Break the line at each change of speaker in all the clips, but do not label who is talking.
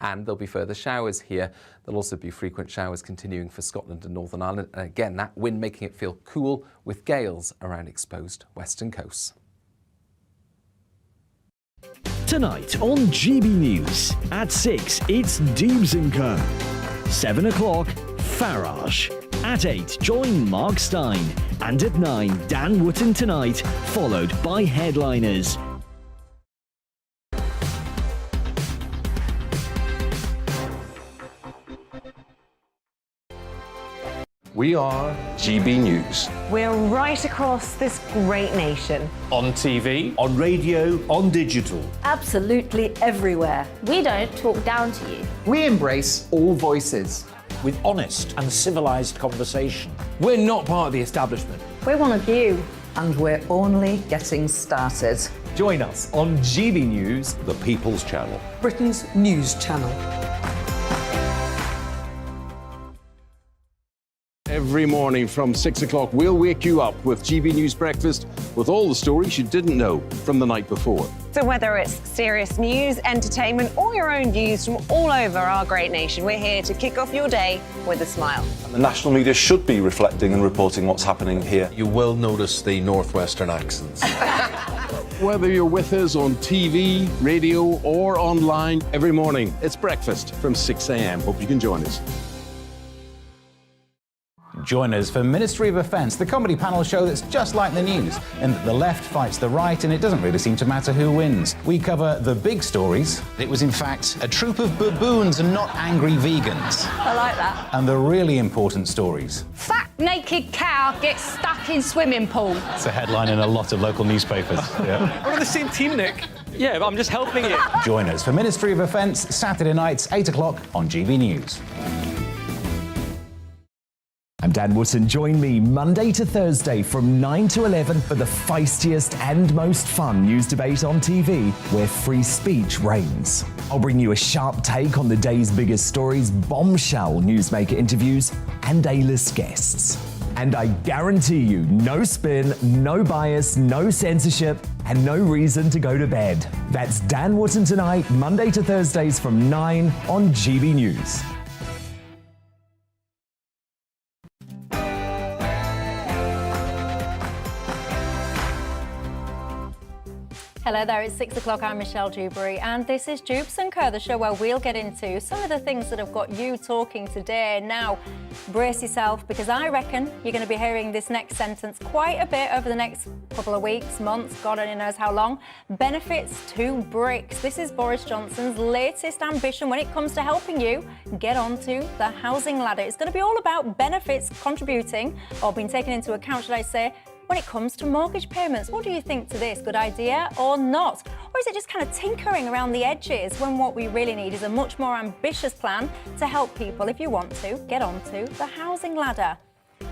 And there'll be further showers here. There'll also be frequent showers continuing for Scotland and Northern Ireland. And again, that wind making it feel cool with gales around exposed western coasts.
Tonight on GB News. At 6, it's Dewbs & Co. 7 o'clock, Farage. At 8, join Mark Stein. And at 9, Dan Wootton Tonight, followed by Headliners.
We are GB News.
We're right across this great nation.
On TV,
on radio, on digital.
Absolutely everywhere.
We don't talk down to you.
We embrace all voices.
With honest and civilised conversation.
we're not part of the establishment.
We're one of you.
And we're only getting started.
Join us on GB News,
the People's Channel.
Britain's news channel.
Every morning from 6 o'clock, we'll wake you up with GB News Breakfast with all the stories you didn't know from the night before.
So whether it's serious news, entertainment, or your own views from all over our great nation, we're here to kick off your day with a smile.
And the national media should be reflecting and reporting what's happening here.
You will notice the northwestern accents.
Whether you're with us on TV, radio, or online, every morning, it's breakfast from 6 a.m. Hope you can join us.
Join us for Ministry of Offence, the comedy panel show that's just like the news, in that the left fights the right and it doesn't really seem to matter who wins. We cover the big stories. It was in fact a troop of baboons and not angry vegans.
I like that.
And the really important stories.
Fat naked cow gets stuck in swimming pool.
It's a headline in a lot of local newspapers. Yeah.
We're on the same team, Nick. Yeah, but I'm just helping you.
Join us for Ministry of Offence, Saturday nights, 8 o'clock on GB News.
I'm Dan Wootton. Join me Monday to Thursday from 9 to 11 for the feistiest and most fun news debate on TV, where free speech reigns. I'll bring you a sharp take on the day's biggest stories, bombshell newsmaker interviews, and A-list guests. And I guarantee you, no spin, no bias, no censorship, and no reason to go to bed. That's Dan Wootton Tonight, Monday to Thursdays from 9 on GB News.
Hello there, it's 6 o'clock, I'm Michelle Dewberry, and this is Dewbs & Co, the show where we'll get into some of the things that have got you talking today. Now, brace yourself, because I reckon you're going to be hearing this next sentence quite a bit over the next couple of weeks, months, God only knows how long. Benefits to bricks. This is Boris Johnson's latest ambition when it comes to helping you get onto the housing ladder. It's going to be all about benefits contributing, or being taken into account, should I say, when it comes to mortgage payments. What do you think to this? Good idea or not? Or is it just kind of tinkering around the edges when what we really need is a much more ambitious plan to help people, if you want to, get onto the housing ladder?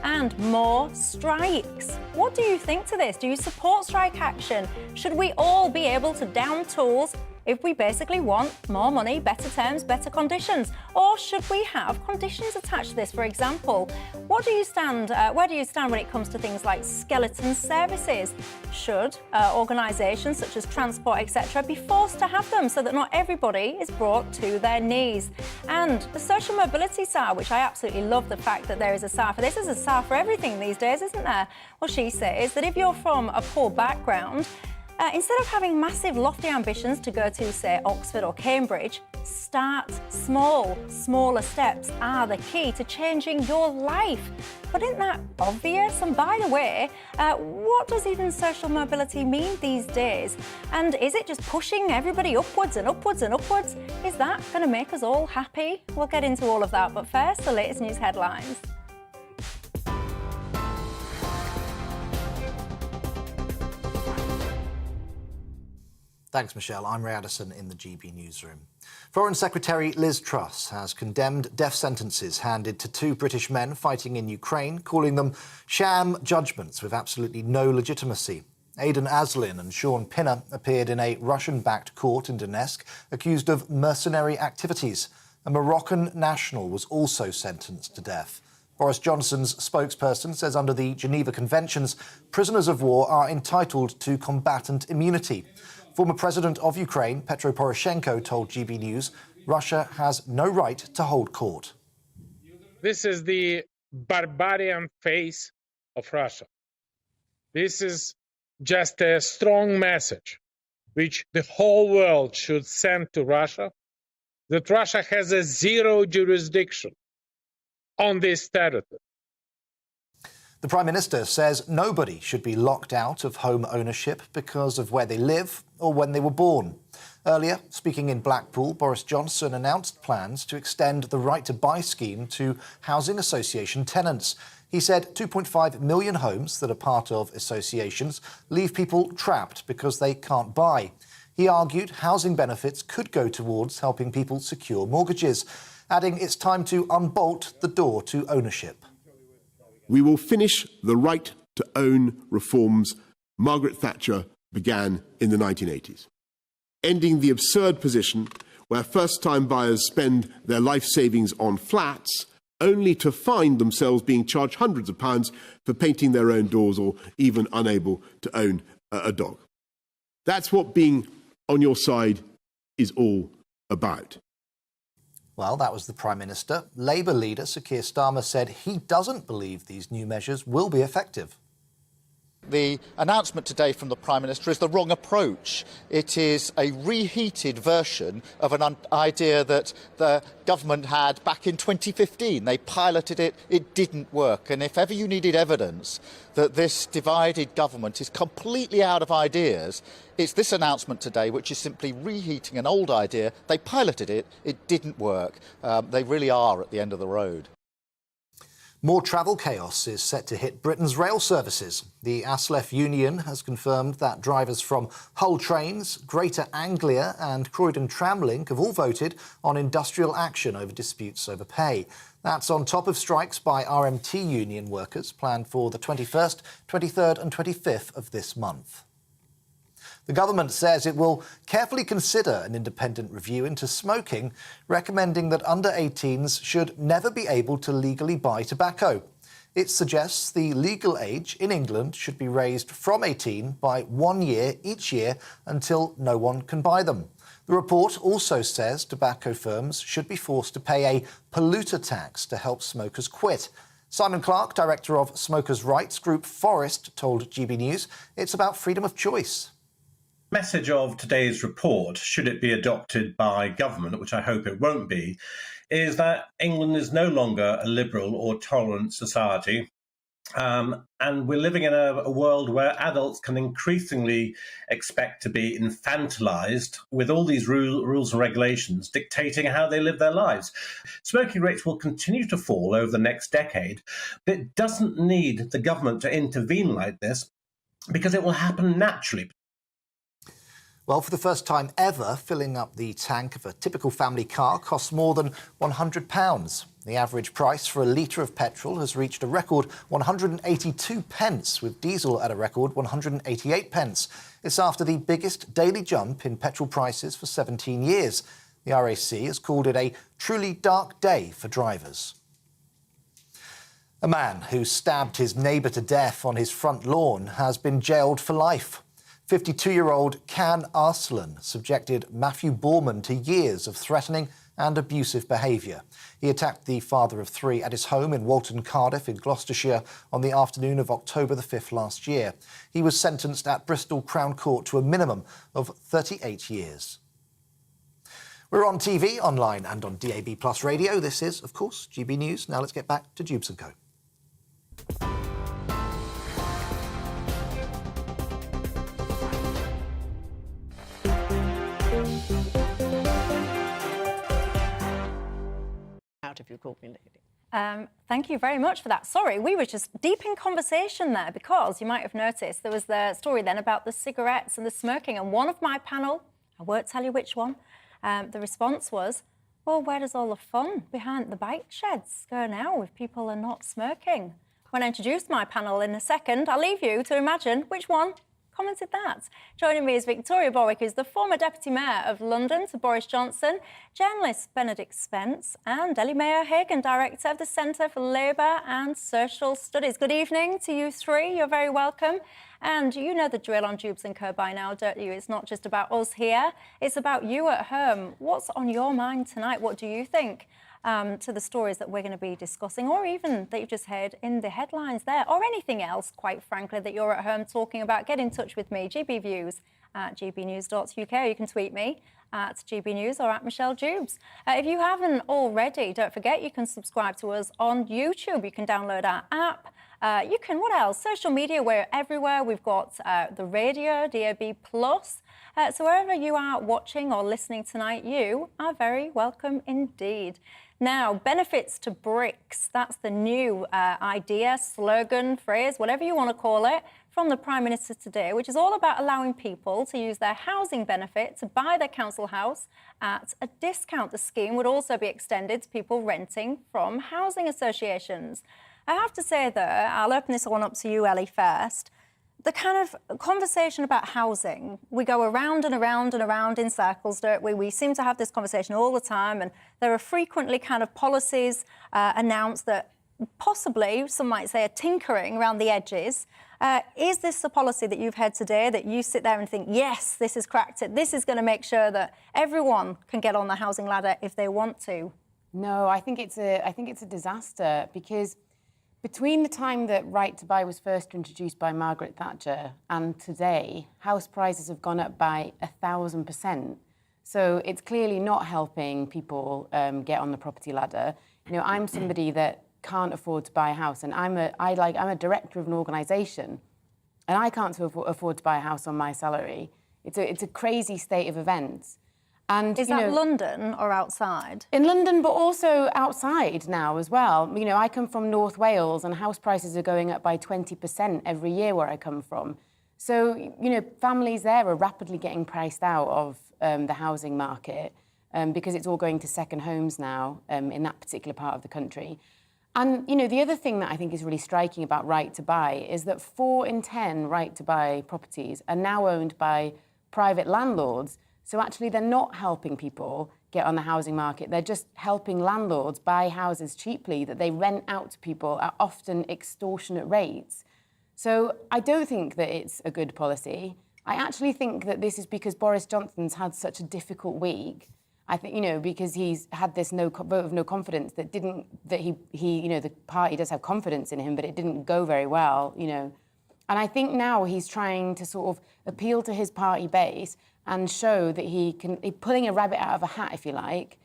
And more strikes. What do you think to this? Do you support strike action? Should we all be able to down tools if we basically want more money, better terms, better conditions? Or should we have conditions attached to this? For example, where do you stand when it comes to things like skeleton services? Should organisations such as transport, etc., be forced to have them so that not everybody is brought to their knees? And the social mobility SAR, which I absolutely love the fact that there is a SAR for this. There's a SAR for everything these days, isn't there? Well, she says that if you're from a poor background, instead of having massive, lofty ambitions to go to, say, Oxford or Cambridge, start small. Smaller steps are the key to changing your life. But isn't that obvious? And by the way, what does even social mobility mean these days? And is it just pushing everybody upwards and upwards and upwards? Is that going to make us all happy? We'll get into all of that. But first, the latest news headlines.
Thanks, Michelle. I'm Ray Addison in the GB newsroom. Foreign Secretary Liz Truss has condemned death sentences handed to two British men fighting in Ukraine, calling them sham judgments with absolutely no legitimacy. Aidan Aslin and Sean Pinner appeared in a Russian-backed court in Donetsk, accused of mercenary activities. A Moroccan national was also sentenced to death. Boris Johnson's spokesperson says under the Geneva Conventions, prisoners of war are entitled to combatant immunity. Former President of Ukraine, Petro Poroshenko, told GB News Russia has no right to hold court.
This is the barbarian face of Russia. This is just a strong message which the whole world should send to Russia, that Russia has a zero jurisdiction on this territory.
The Prime Minister says nobody should be locked out of home ownership because of where they live or when they were born. Earlier, speaking in Blackpool, Boris Johnson announced plans to extend the right to buy scheme to housing association tenants. He said 2.5 million homes that are part of associations leave people trapped because they can't buy. He argued housing benefits could go towards helping people secure mortgages, adding it's time to unbolt the door to ownership.
We will finish the right to own reforms Margaret Thatcher began in the 1980s, ending the absurd position where first-time buyers spend their life savings on flats only to find themselves being charged hundreds of pounds for painting their own doors or even unable to own a dog. That's what being on your side is all about.
Well, that was the Prime Minister. Labour leader Sir Keir Starmer said he doesn't believe these new measures will be effective.
The announcement today from the Prime Minister is the wrong approach. It is a reheated version of an idea that the government had back in 2015. They piloted it, it didn't work. And if ever you needed evidence that this divided government is completely out of ideas, it's this announcement today, which is simply reheating an old idea. They piloted it, it didn't work. They really are at the end of the road.
More travel chaos is set to hit Britain's rail services. The ASLEF union has confirmed that drivers from Hull Trains, Greater Anglia and Croydon Tramlink have all voted on industrial action over disputes over pay. That's on top of strikes by RMT union workers planned for the 21st, 23rd and 25th of this month. The government says it will carefully consider an independent review into smoking, recommending that under-18s should never be able to legally buy tobacco. It suggests the legal age in England should be raised from 18 by 1 year each year until no one can buy them. The report also says tobacco firms should be forced to pay a polluter tax to help smokers quit. Simon Clark, director of smokers' rights group Forest, told GB News it's about freedom of choice.
Message of today's report, should it be adopted by government, which I hope it won't be, is that England is no longer a liberal or tolerant society. And we're living in a world where adults can increasingly expect to be infantilized with all these rules and regulations dictating how they live their lives. Smoking rates will continue to fall over the next decade, but it doesn't need the government to intervene like this because it will happen naturally.
Well, for the first time ever, filling up the tank of a typical family car costs more than £100. The average price for a litre of petrol has reached a record 182 pence, with diesel at a record 188 pence. It's after the biggest daily jump in petrol prices for 17 years. The RAC has called it a truly dark day for drivers. A man who stabbed his neighbour to death on his front lawn has been jailed for life. 52-year-old Can Arslan subjected Matthew Borman to years of threatening and abusive behaviour. He attacked the father of three at his home in Wootton, Cardiff in Gloucestershire on the afternoon of October the 5th last year. He was sentenced at Bristol Crown Court to a minimum of 38 years. We're on TV, online and on DAB+ radio. This is, of course, GB News. Now let's get back to Dewbs & Co.
If you call me lady.
Thank you very much for that. Sorry, we were just deep in conversation there because you might have noticed there was the story then about the cigarettes and the smoking, and one of my panel, I won't tell you which one, the response was, well, where does all the fun behind the bike sheds go now if people are not smoking? When I introduce my panel in a second, I'll leave you to imagine which one commented that. Joining me is Victoria Borwick, who's the former Deputy Mayor of London to Boris Johnson, journalist Benedict Spence, and Ellie Mayo-Hagan, Director of the Centre for Labour and Social Studies. Good evening to you three. You're very welcome. And you know the drill on Dewbs & Co by now, don't you? It's not just about us here, it's about you at home. What's on your mind tonight? What do you think to the stories that we're going to be discussing, or even that you've just heard in the headlines there, or anything else, quite frankly, that you're at home talking about? Get in touch with me, gbviews@gbnews.uk. You can tweet me at GBNews or at Michelle Dewbs. If you haven't already, don't forget you can subscribe to us on YouTube. You can download our app. You can, what else? Social media, we're everywhere. We've got the radio, DAB+. So wherever you are watching or listening tonight, you are very welcome indeed. Now, benefits to bricks. That's the new idea, slogan, phrase, whatever you want to call it, from the Prime Minister today, which is all about allowing people to use their housing benefit to buy their council house at a discount. The scheme would also be extended to people renting from housing associations. I have to say, though, I'll open this one up to you, Ellie, first. The kind of conversation about housing, we go around and around and around in circles, don't we? We seem to have this conversation all the time, and there are frequently kind of policies announced that possibly, some might say, are tinkering around the edges. Is this the policy that you've heard today that you sit there and think, yes, this has cracked it, this is going to make sure that everyone can get on the housing ladder if they want to?
No, I think it's a disaster, because between the time that Right to Buy was first introduced by Margaret Thatcher and today, house prices have gone up by 1,000%. So it's clearly not helping people get on the property ladder. You know, I'm somebody that can't afford to buy a house, and I'm a director of an organisation, and I can't afford to buy a house on my salary. It's a crazy state of events. And,
is that London or outside?
In London, but also outside now as well. You know, I come from North Wales, and house prices are going up by 20% every year where I come from. So, you know, families there are rapidly getting priced out of the housing market because it's all going to second homes now in that particular part of the country. And, you know, the other thing that I think is really striking about Right to Buy is that 4 in 10 Right to Buy properties are now owned by private landlords. So actually, they're not helping people get on the housing market. They're just helping landlords buy houses cheaply that they rent out to people at often extortionate rates. So I don't think that it's a good policy. I actually think that this is because Boris Johnson's had such a difficult week. I think, you know, because he's had this vote of no confidence that he you know, the party does have confidence in him, but it didn't go very well, you know. And I think now he's trying to sort of appeal to his party base and show that he's pulling a rabbit out of a hat, if you like.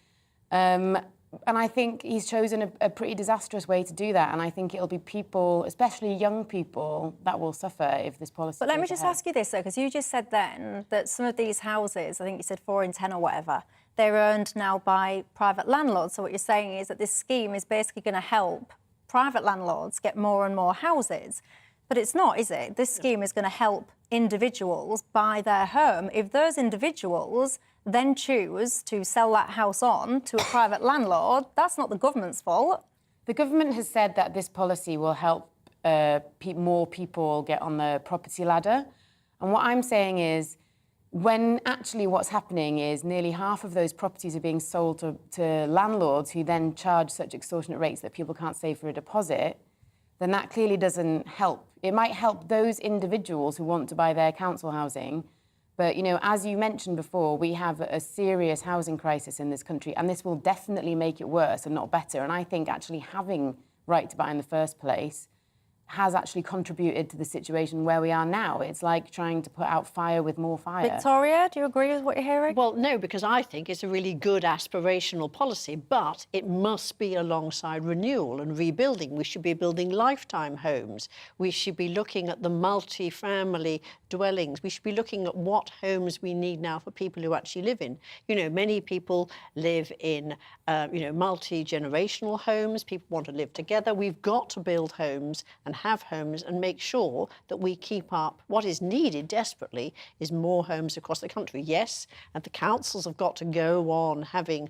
And I think he's chosen a pretty disastrous way to do that. And I think it'll be people, especially young people, that will suffer if this policy
But let me just ask you this, though, because you just said then that some of these houses, I think you said 4 in 10 or whatever, they're owned now by private landlords. So what you're saying is that this scheme is basically going to help private landlords get more and more houses. But it's not, is it? This scheme is going to help individuals buy their home. If those individuals then choose to sell that house on to a private landlord, that's not the government's fault.
The government has said that this policy will help more people get on the property ladder. And what I'm saying is, when actually what's happening is nearly half of those properties are being sold to landlords who then charge such extortionate rates that people can't save for a deposit, then that clearly doesn't help. It might help those individuals who want to buy their council housing, but, you know, as you mentioned before, we have a serious housing crisis in this country, and this will definitely make it worse and not better. And I think actually having Right to Buy in the first place has actually contributed to the situation where we are now. It's like trying to put out fire with more fire.
Victoria, do you agree with what you're hearing?
Well, no, because I think it's a really good aspirational policy, but it must be alongside renewal and rebuilding. We should be building lifetime homes. We should be looking at the multi-family dwellings. We should be looking at what homes we need now for people who actually live in. You know, many people live in, you know, multi-generational homes. People want to live together. We've got to build homes and have homes and make sure that we keep up. What is needed desperately is more homes across the country. Yes, and the councils have got to go on having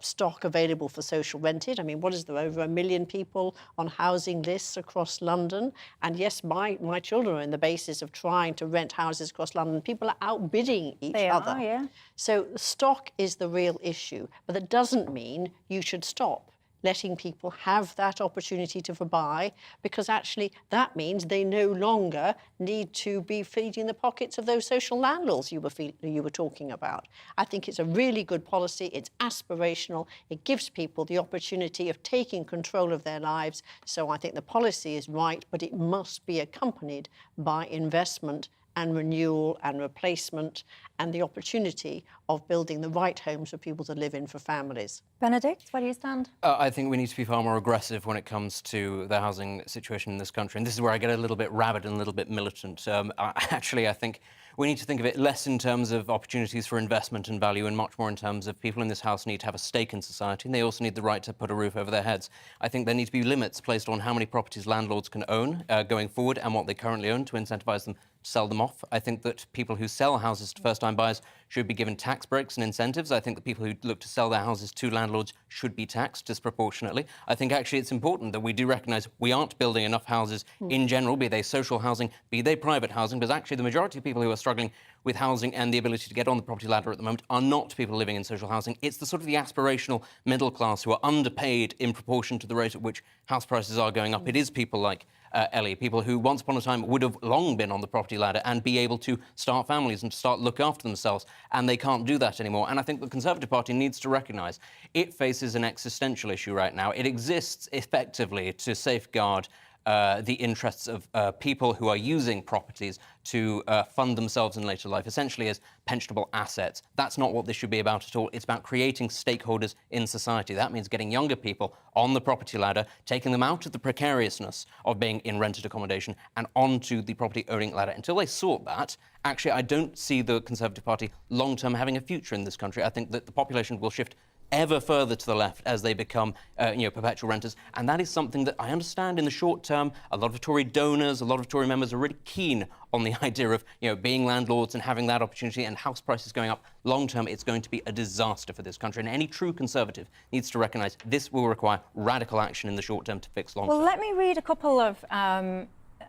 stock available for social rented. I mean, what is there, over 1 million people on housing lists across London? And yes, my children are in the basis of trying to rent houses across London. People are outbidding each other.
Yeah.
So stock is the real issue, but that doesn't mean you should stop. letting people have that opportunity to buy, because actually that means they no longer need to be feeding the pockets of those social landlords you were talking about. I think it's a really good policy. It's aspirational. It gives people the opportunity of taking control of their lives. So I think the policy is right, but it must be accompanied by investment and renewal and replacement and the opportunity of building the right homes for people to live in for families.
Benedict, where do you stand?
I think we need to be far more aggressive when it comes to the housing situation in this country. And this is where I get a little bit rabid and a little bit militant. Actually, I think we need to think of it less in terms of opportunities for investment and value and much more in terms of people in this house need to have a stake in society, and they also need the right to put a roof over their heads. I think there need to be limits placed on how many properties landlords can own going forward and what they currently own to incentivise them to sell them off. I think that people who sell houses to first-time buyers should be given tax breaks and incentives. I think that people who look to sell their houses to landlords should be taxed disproportionately. I think actually it's important that we do recognise we aren't building enough houses in general, be they social housing, be they private housing, because actually the majority of people who are struggling with housing and the ability to get on the property ladder at the moment are not people living in social housing. It's the sort of the aspirational middle class who are underpaid in proportion to the rate at which house prices are going up. It is people like Ellie, people who once upon a time would have long been on the property ladder and be able to start families and to start look after themselves, and they can't do that anymore. And I think the Conservative Party needs to recognise it faces an existential issue right now. It exists effectively to safeguard the interests of people who are using properties to fund themselves in later life, essentially as pensionable assets. That's not what this should be about at all. It's about creating stakeholders in society. That means getting younger people on the property ladder, taking them out of the precariousness of being in rented accommodation and onto the property owning ladder. Until they sort that, actually, I don't see the Conservative Party long-term having a future in this country. I think that the population will shift ever further to the left as they become, perpetual renters. And that is something that I understand in the short term. A lot of Tory donors, a lot of Tory members are really keen on the idea of, being landlords and having that opportunity and house prices going up. Long term, it's going to be a disaster for this country. And any true Conservative needs to recognise this will require radical action in the short term to fix long term.
Well, let me read a couple of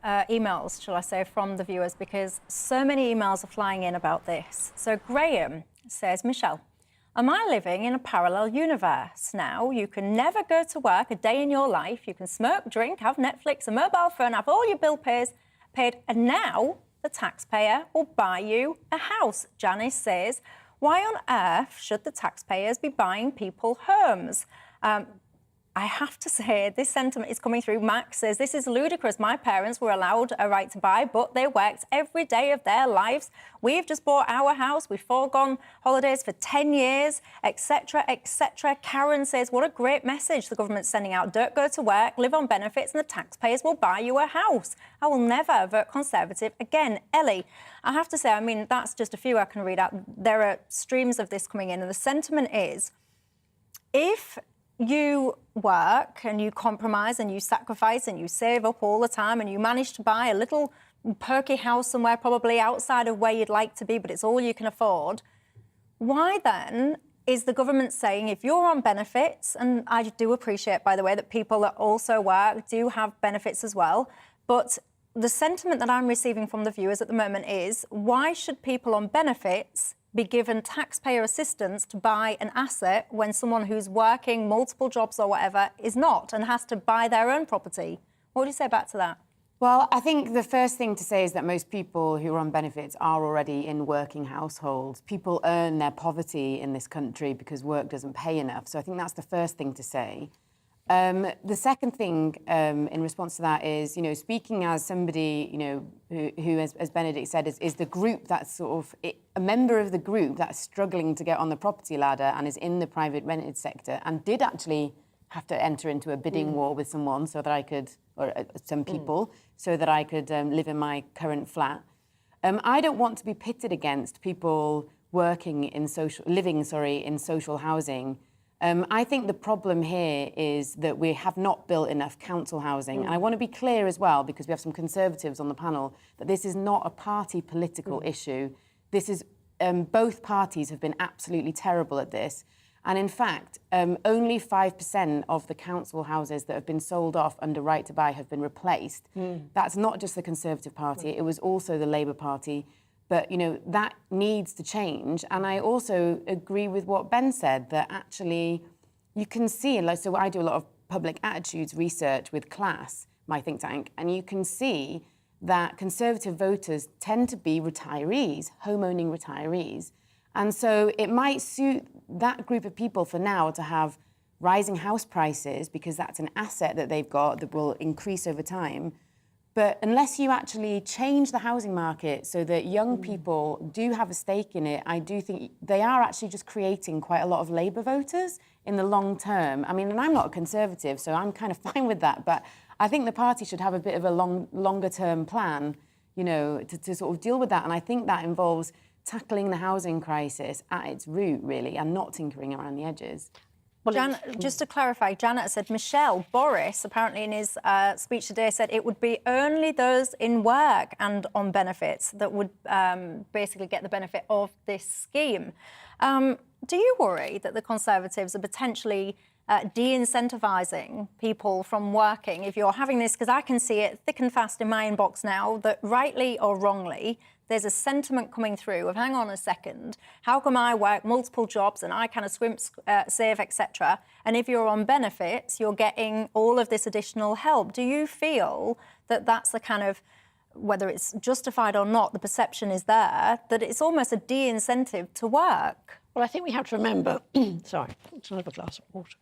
emails, shall I say, from the viewers, because so many emails are flying in about this. So Graham says, Michelle, am I living in a parallel universe now? You can never go to work a day in your life. You can smoke, drink, have Netflix, a mobile phone, have all your bill paid, and now the taxpayer will buy you a house. Janice says, why on earth should the taxpayers be buying people homes? I have to say, this sentiment is coming through. Max says, this is ludicrous. My parents were allowed a right to buy, but they worked every day of their lives. We've just bought our house. We've foregone holidays for 10 years, etc., etc. Karen says, what a great message the government's sending out. Don't go to work, live on benefits, and the taxpayers will buy you a house. I will never vote Conservative again. Ellie, I have to say, that's just a few I can read out. There are streams of this coming in, and the sentiment is, if you work and you compromise and you sacrifice and you save up all the time and you manage to buy a little perky house somewhere probably outside of where you'd like to be, but it's all you can afford, why then is the government saying if you're on benefits, and I do appreciate, by the way, that people that also work do have benefits as well, but the sentiment that I'm receiving from the viewers at the moment is, why should people on benefits be given taxpayer assistance to buy an asset when someone who's working multiple jobs or whatever is not and has to buy their own property? What do you say back to that?
Well, I think the first thing to say is that most people who are on benefits are already in working households. People earn their poverty in this country because work doesn't pay enough. So I think that's the first thing to say. The second thing in response to that is, speaking as somebody, who as Benedict said, is the group that's a member of the group that's struggling to get on the property ladder and is in the private rented sector and did actually have to enter into a bidding war with someone so that I could, or some people, so that I could live in my current flat. I don't want to be pitted against people living in social housing. I think the problem here is that we have not built enough council housing. And I want to be clear as well, because we have some Conservatives on the panel, that this is not a party political issue. This is, both parties have been absolutely terrible at this. And in fact, only 5% of the council houses that have been sold off under right to buy have been replaced. That's not just the Conservative Party, it was also the Labour Party. But, that needs to change. And I also agree with what Ben said, that actually you can see, like, so I do a lot of public attitudes research with Class, my think tank, and you can see that Conservative voters tend to be retirees, home-owning retirees. And so it might suit that group of people for now to have rising house prices because that's an asset that they've got that will increase over time. But unless you actually change the housing market so that young people do have a stake in it, I do think they are actually just creating quite a lot of Labour voters in the long term. I mean, and I'm not a Conservative, so I'm kind of fine with that, but I think the party should have a bit of a longer term plan, you know, to sort of deal with that. And I think that involves tackling the housing crisis at its root, really, and not tinkering around the edges.
Well, just to clarify, Janet said, Michelle, Boris, apparently in his speech today, said it would be only those in work and on benefits that would basically get the benefit of this scheme. Do you worry that the Conservatives are potentially de-incentivising people from working if you're having this? Because I can see it thick and fast in my inbox now that, rightly or wrongly, there's a sentiment coming through of, hang on a second, how come I work multiple jobs and I kind of save, etc. And if you're on benefits, you're getting all of this additional help. Do you feel that that's the kind of, whether it's justified or not, the perception is there, that it's almost a de-incentive to work?
Well, I think we have to remember... Sorry, let's have a glass of water.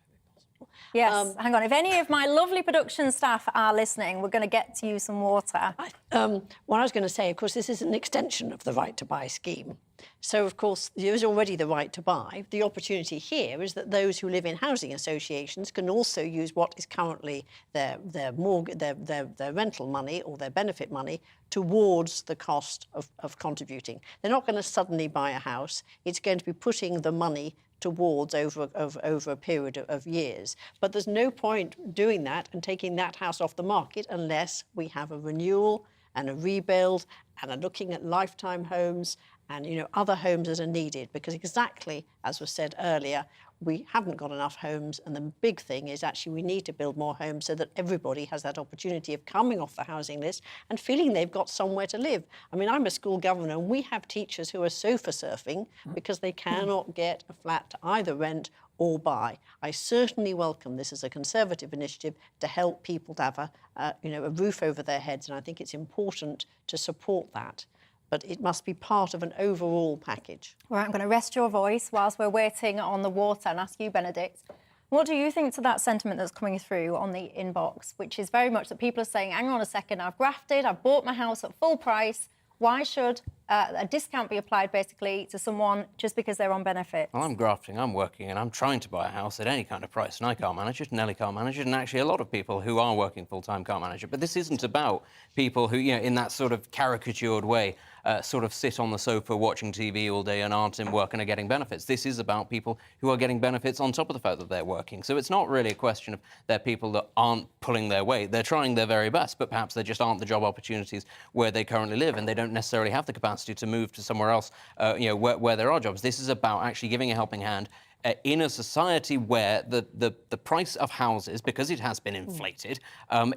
Yes, hang on. If any of my lovely production staff are listening, we're going to get you some water.
What I was going to say, of course, this is an extension of the right to buy scheme. So, of course, there is already the right to buy. The opportunity here is that those who live in housing associations can also use what is currently their rental money or their benefit money towards the cost of contributing. They're not going to suddenly buy a house. It's going to be putting the money towards over a period of years. But there's no point doing that and taking that house off the market unless we have a renewal and a rebuild and are looking at lifetime homes and, you know, other homes that are needed, because exactly as was said earlier, we haven't got enough homes, and the big thing is actually we need to build more homes so that everybody has that opportunity of coming off the housing list and feeling they've got somewhere to live. I mean, I'm a school governor and we have teachers who are sofa surfing because they cannot get a flat to either rent or buy. I certainly welcome this as a Conservative initiative to help people to have a roof over their heads, and I think it's important to support that. But it must be part of an overall package.
Right, I'm going to rest your voice whilst we're waiting on the water and ask you, Benedict, what do you think to that sentiment that's coming through on the inbox, which is very much that people are saying, hang on a second, I've grafted, I've bought my house at full price, why should a discount be applied basically to someone just because they're on benefits?
Well, I'm grafting, I'm working, and I'm trying to buy a house at any kind of price, and I can't manage it, and Nelly can't manage it, and actually a lot of people who are working full-time can't manage it. But this isn't about people who, you know, in that sort of caricatured way, sort of sit on the sofa watching TV all day and aren't in work and are getting benefits. This is about people who are getting benefits on top of the fact that they're working. So it's not really a question of they're people that aren't pulling their weight. They're trying their very best, but perhaps there just aren't the job opportunities where they currently live, and they don't necessarily have the capacity to move to somewhere else, where there are jobs. This is about actually giving a helping hand in a society where the price of houses, because it has been inflated,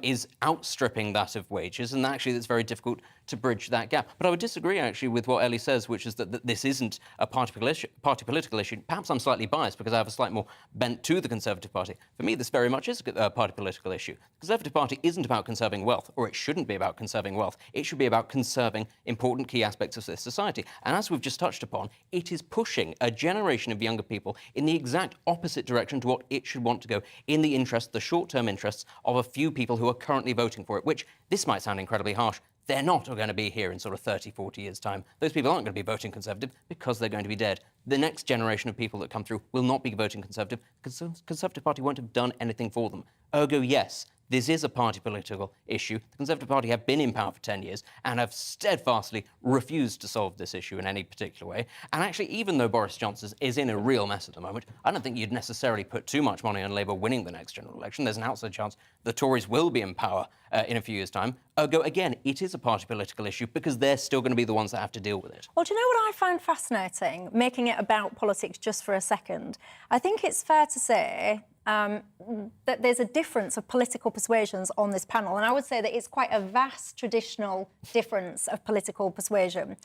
is outstripping that of wages, and actually it's very difficult to bridge that gap. But I would disagree, actually, with what Ellie says, which is that this isn't a party political issue. Perhaps I'm slightly biased because I have a slightly more bent to the Conservative Party. For me, this very much is a party political issue. The Conservative Party isn't about conserving wealth, or it shouldn't be about conserving wealth. It should be about conserving important key aspects of this society. And as we've just touched upon, it is pushing a generation of younger people in the exact opposite direction to what it should want to go, in the interest, the short-term interests of a few people who are currently voting for it, which, this might sound incredibly harsh, they're not going to be here in sort of 30, 40 years' time. Those people aren't going to be voting Conservative because they're going to be dead. The next generation of people that come through will not be voting Conservative because the Conservative Party won't have done anything for them. Ergo, yes, this is a party political issue. The Conservative Party have been in power for 10 years and have steadfastly refused to solve this issue in any particular way. And actually, even though Boris Johnson is in a real mess at the moment, I don't think you'd necessarily put too much money on Labour winning the next general election. There's an outside chance the Tories will be in power in a few years' time. Ergo, again, it is a party political issue because they're still going to be the ones that have to deal with it.
Well, do you know what I find fascinating, making it about politics just for a second? I think it's fair to say that there's a difference of political persuasions on this panel, and I would say that it's quite a vast traditional difference of political persuasion.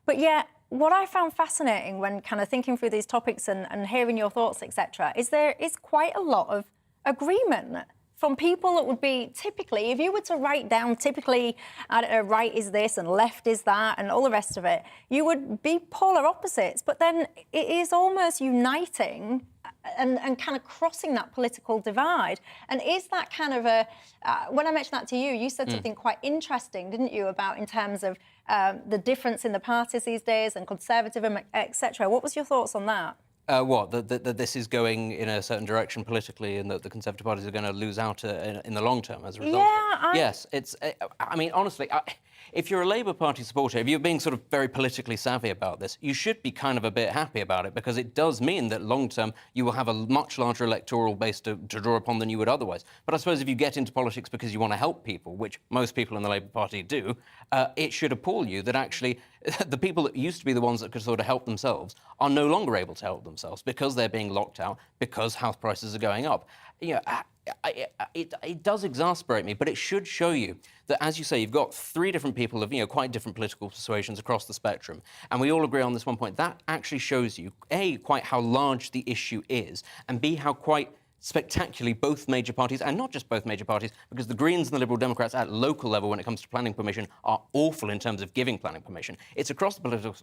But yet, what I found fascinating when kind of thinking through these topics and hearing your thoughts, etc., is there is quite a lot of agreement from people that would be typically, if you were to write down typically, I don't know, right is this and left is that and all the rest of it, you would be polar opposites. But then it is almost uniting and kind of crossing that political divide. And is that kind of a, when I mentioned that to you, you said something quite interesting, didn't you, about in terms of the difference in the parties these days and conservatism, etc. What was your thoughts on that?
That this is going in a certain direction politically and that the Conservative parties are going to lose out in the long term as a result of it? Yes, it's... I mean, honestly, if you're a Labour Party supporter, if you're being sort of very politically savvy about this, you should be kind of a bit happy about it because it does mean that long term you will have a much larger electoral base to draw upon than you would otherwise. But I suppose if you get into politics because you want to help people, which most people in the Labour Party do, it should appall you that actually the people that used to be the ones that could sort of help themselves are no longer able to help themselves because they're being locked out, because house prices are going up. You know, it does exasperate me, but it should show you that, as you say, you've got three different people of, you know, quite different political persuasions across the spectrum, and we all agree on this one point. That actually shows you, A, quite how large the issue is, and B, how quite spectacularly both major parties, and not just both major parties, because the Greens and the Liberal Democrats at local level when it comes to planning permission are awful in terms of giving planning permission. It's across the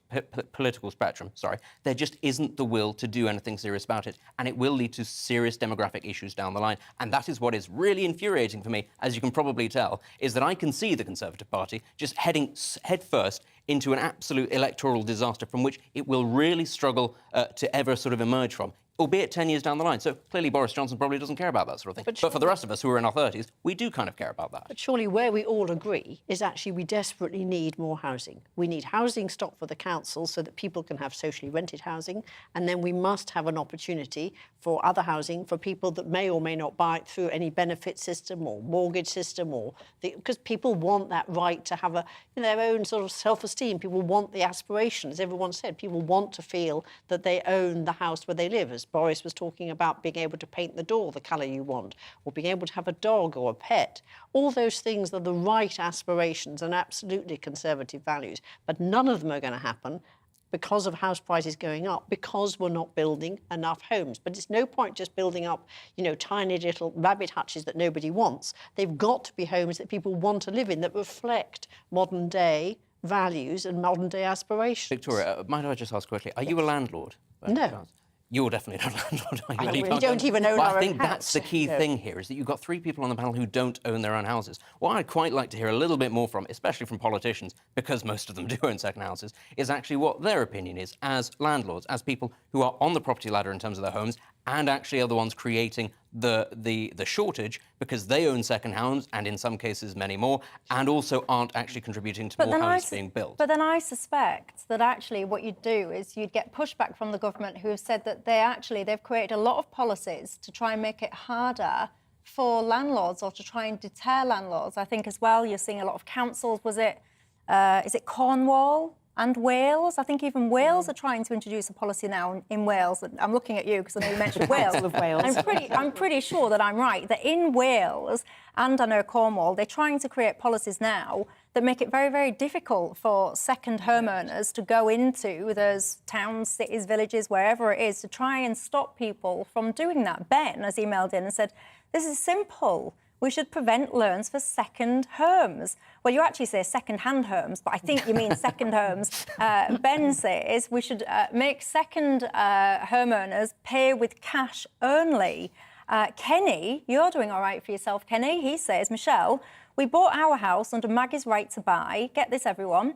political spectrum, sorry. There just isn't the will to do anything serious about it, and it will lead to serious demographic issues down the line. And that is what is really infuriating for me, as you can probably tell, is that I can see the Conservative Party just heading headfirst into an absolute electoral disaster from which it will really struggle to ever sort of emerge from, albeit 10 years down the line. So clearly Boris Johnson probably doesn't care about that sort of thing. But for the rest of us who are in our 30s, we do kind of care about that.
But surely where we all agree is actually we desperately need more housing. We need housing stock for the council so that people can have socially rented housing, and then we must have an opportunity for other housing for people that may or may not buy it through any benefit system or mortgage system, or because people want that right to have their own sort of self-esteem. People want the aspirations. Everyone said people want to feel that they own the house where they live, as Boris was talking about being able to paint the door the colour you want, or being able to have a dog or a pet. All those things are the right aspirations and absolutely conservative values, but none of them are going to happen because of house prices going up, because we're not building enough homes. But it's no point just building up, you know, tiny little rabbit hutches that nobody wants. They've got to be homes that people want to live in, that reflect modern day values and modern day aspirations.
Victoria, might I just ask quickly, are you a landlord?
No.
You're definitely not a landlord.
We don't even own our own house.
I think that's the key thing here, is that you've got three people on the panel who don't own their own houses. What I'd quite like to hear a little bit more from, especially from politicians, because most of them do own second houses, is actually what their opinion is as landlords, as people who are on the property ladder in terms of their homes, and actually are the ones creating the shortage because they own second homes, and in some cases many more, and also aren't actually contributing to more homes being built.
But then I suspect that actually what you'd do is you'd get pushback from the government, who have said that they've created a lot of policies to try and make it harder for landlords, or to try and deter landlords. I think as well you're seeing a lot of councils, is it Cornwall and Wales? I think even Wales are trying to introduce a policy now in Wales. I'm looking at you because I know you mentioned Wales.
Of Wales.
I'm pretty sure that I'm right, that in Wales and I know Cornwall, they're trying to create policies now that make it very, very difficult for second homeowners to go into those towns, cities, villages, wherever it is, to try and stop people from doing that. Ben has emailed in and said, this is simple. We should prevent loans for second homes. Well, you actually say second-hand homes, but I think you mean second homes. Ben says we should make second homeowners pay with cash only. Kenny, you're doing all right for yourself, Kenny. He says, Michelle, we bought our house under Maggie's right to buy. Get this, everyone.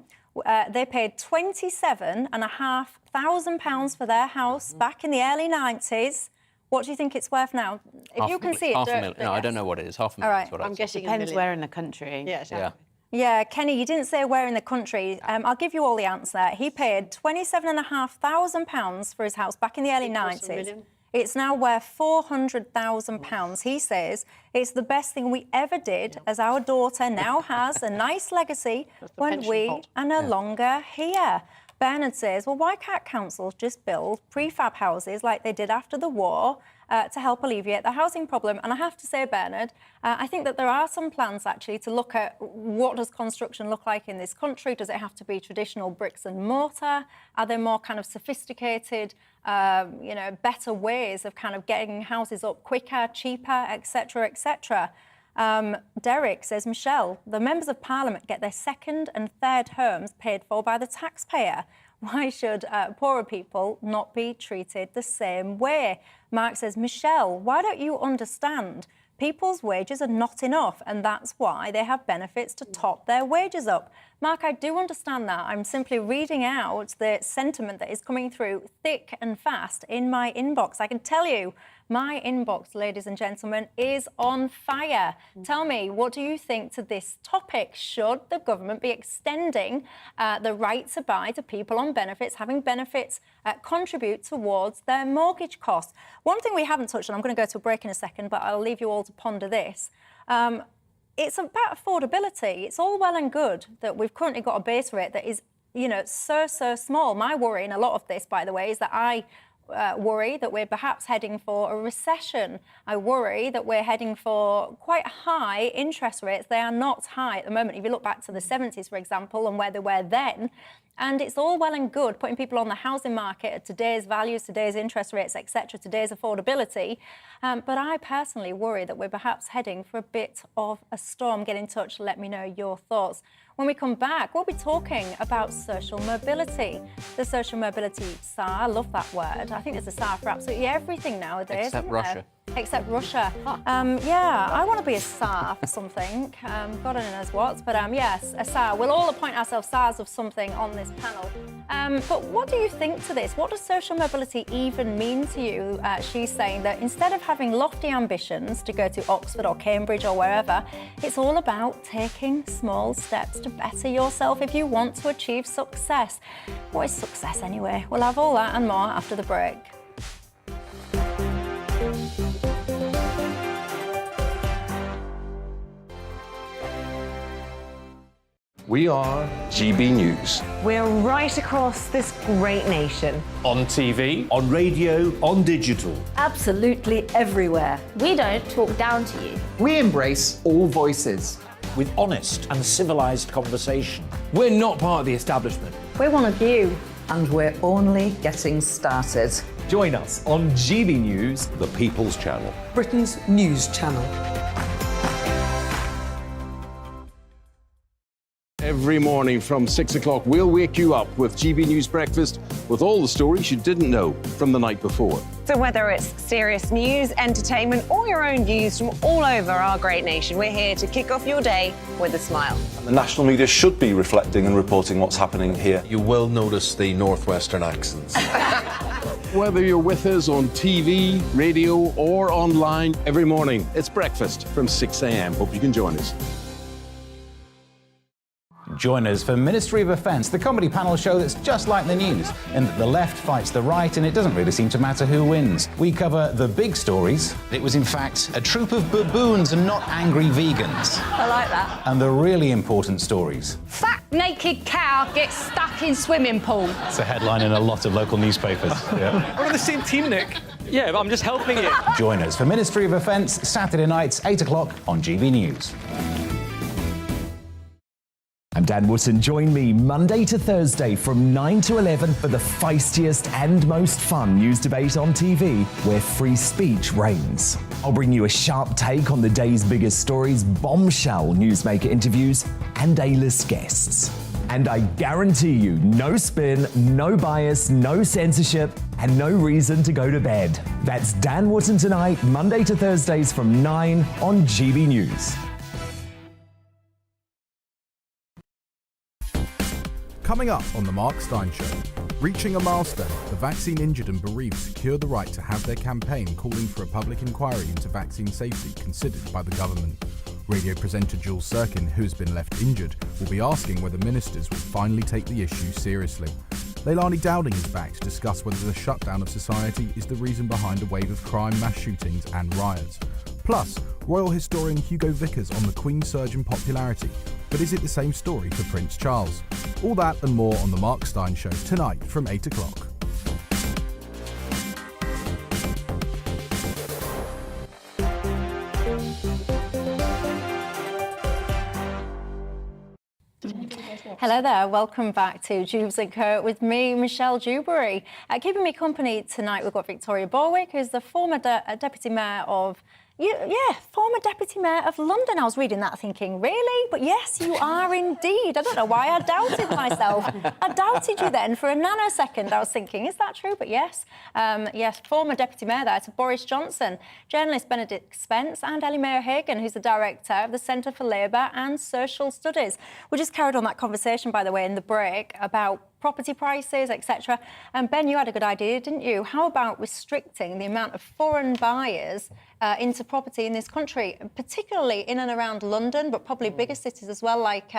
They paid £27,500 for their house back in the early 90s. What do you think it's worth now? If you can see it,
no, I don't know what it is. £500,000.
All right.
I'm guessing
depends where in the country.
Yes.
Yeah.
Yeah, Kenny, you didn't say where in the country. I'll give you all the answer. He paid £27,500 for his house back in the early 90s. It's now worth £400,000. He says it's the best thing we ever did, as our daughter now has a nice legacy when we are no longer here. Bernard says, well, why can't councils just build prefab houses like they did after the war to help alleviate the housing problem? And I have to say, Bernard, I think that there are some plans actually to look at what does construction look like in this country. Does it have to be traditional bricks and mortar? Are there more kind of sophisticated, better ways of kind of getting houses up quicker, cheaper, etc., etc.? Derek says, Michelle, the members of Parliament get their second and third homes paid for by the taxpayer. Why should poorer people not be treated the same way? Mark says, Michelle, why don't you understand? People's wages are not enough, and that's why they have benefits to top their wages up. Mark, I do understand that. I'm simply reading out the sentiment that is coming through thick and fast in my inbox. I can tell you, my inbox, ladies and gentlemen, is on fire. Tell me, what do you think to this topic? Should the government be extending the right to buy to people on benefits, having benefits contribute towards their mortgage costs? One thing we haven't touched on, I'm going to go to a break in a second, but I'll leave you all to ponder this. It's about affordability. It's all well and good that we've currently got a base rate that is, so small. My worry in a lot of this, by the way, is that I worry that we're perhaps heading for a recession. I worry that we're heading for quite high interest rates. They are not high at the moment. If you look back to the 70s, for example, and where they were then, and it's all well and good putting people on the housing market at today's values, today's interest rates, etc., today's affordability. But I personally worry that we're perhaps heading for a bit of a storm. Get in touch, let me know your thoughts. When we come back, we'll be talking about social mobility. The social mobility SAR, I love that word. I think there's a SAR for absolutely everything nowadays.
Except Russia.
Except Russia. Yeah, I want to be a SAR for something. God only knows what, but yes, a SAR. We'll all appoint ourselves SARs of something on this panel. But what do you think to this? What does social mobility even mean to you? She's saying that instead of having lofty ambitions to go to Oxford or Cambridge or wherever, it's all about taking small steps to better yourself if you want to achieve success. What is success anyway? We'll have all that and more after the break.
We are GB News.
We're right across this great nation.
On TV,
on radio, on digital.
Absolutely everywhere. We don't talk down to you.
We embrace all voices.
With honest and civilised conversation.
We're not part of the establishment.
We're one of you.
And we're only getting started.
Join us on GB News,
The People's Channel.
Britain's news channel.
Every morning from 6 o'clock, we'll wake you up with GB News Breakfast with all the stories you didn't know from the night before.
So whether it's serious news, entertainment, or your own views from all over our great nation, we're here to kick off your day with a smile.
The national media should be reflecting and reporting what's happening here.
You will notice the northwestern accents.
Whether you're with us on TV, radio, or online, every morning, it's breakfast from 6 a.m. Hope you can join us.
Join us for Ministry of Defence, the comedy panel show that's just like the news, in that the left fights the right and it doesn't really seem to matter who wins. We cover the big stories. It was in fact a troop of baboons and not angry vegans.
I like that.
And the really important stories.
Fat naked cow gets stuck in swimming pool.
It's a headline in a lot of local newspapers. Yeah.
We're on the same team, Nick. Yeah, but I'm just helping you.
Join us for Ministry of Defence, Saturday nights, 8 o'clock on GB News.
I'm Dan Wootton. Join me Monday to Thursday from 9 to 11 for the feistiest and most fun news debate on TV, where free speech reigns. I'll bring you a sharp take on the day's biggest stories, bombshell newsmaker interviews, and A-list guests. And I guarantee you, no spin, no bias, no censorship, and no reason to go to bed. That's Dan Wootton tonight, Monday to Thursdays from 9 on GB News.
Coming up on The Mark Stein Show, reaching a milestone, the vaccine injured and bereaved secured the right to have their campaign calling for a public inquiry into vaccine safety considered by the government. Radio presenter Jules Sirkin, who has been left injured, will be asking whether ministers will finally take the issue seriously. Leilani Dowding is back to discuss whether the shutdown of society is the reason behind a wave of crime, mass shootings and riots. Plus, royal historian Hugo Vickers on the Queen's surge in popularity. But is it the same story for Prince Charles? All that and more on The Mark Steyn Show tonight from 8 o'clock.
Hello there, welcome back to Dewbs and Co with me, Michelle Dewberry. Keeping me company tonight, we've got Victoria Borwick, who's the former Deputy Mayor of former Deputy Mayor of London. I was reading that thinking, really? But yes, you are indeed. I don't know why I doubted myself. I doubted you then for a nanosecond. I was thinking, is that true? But yes, yes, former Deputy Mayor there to Boris Johnson, journalist Benedict Spence and Ellie Mayer-Hagan, who's the director of the Centre for Labour and Social Studies. We just carried on that conversation, by the way, in the break about property prices, etc. And Ben, you had a good idea, didn't you? How about restricting the amount of foreign buyers into property in this country, particularly in and around London, but probably bigger cities as well, like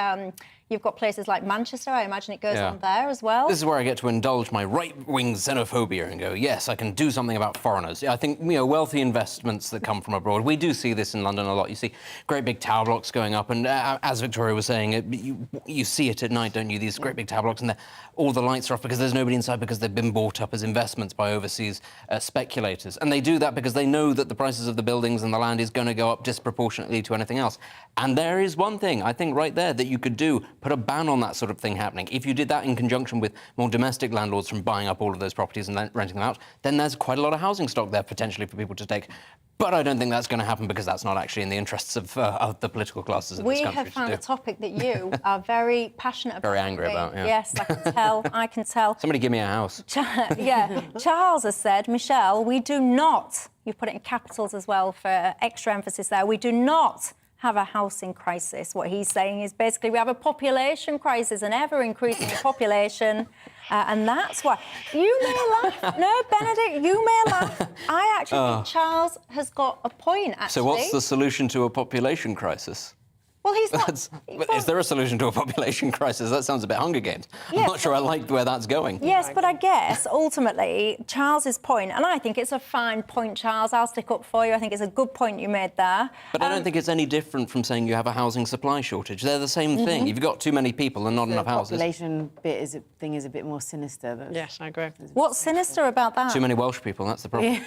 you've got places like Manchester. I imagine it goes on there as well.
This is where I get to indulge my right-wing xenophobia and go, yes, I can do something about foreigners. I think, wealthy investments that come from abroad, we do see this in London a lot. You see great big tower blocks going up, and as Victoria was saying, you see it at night, don't you? These great big tower blocks, and all the lights are off because there's nobody inside, because they've been bought up as investments by overseas speculators. And they do that because they know that the prices of the buildings and the land is going to go up disproportionately to anything else. And there is one thing, I think, right there that you could do, put a ban on that sort of thing happening. If you did that in conjunction with more domestic landlords from buying up all of those properties and then renting them out, then there's quite a lot of housing stock there potentially for people to take. But I don't think that's going to happen because that's not actually in the interests of the political classes of this country.
We have found a topic that you are very passionate about.
Very angry about, yeah.
Yes, I can tell, I can tell.
Somebody give me a house.
Charles has said, Michelle, we do not, you've put it in capitals as well for extra emphasis there, we do not have a housing crisis. What he's saying is basically we have a population crisis, an ever-increasing population, and that's why. You may laugh. No, Benedict, you may laugh. I actually think Charles has got a point, actually.
So what's the solution to a population crisis?
Well, he's not...
Is there a solution to a population crisis? That sounds a bit Hunger Games. Yes, I'm not sure I like where that's going.
Yes, but I guess, ultimately, Charles's point, and I think it's a fine point, Charles, I'll stick up for you. I think it's a good point you made there.
But I don't think it's any different from saying you have a housing supply shortage. They're the same thing. You've got too many people and not enough houses.
The population thing is a bit more sinister.
Yes, I agree.
What's sinister about that?
Too many Welsh people, that's the problem.
Yeah.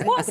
What's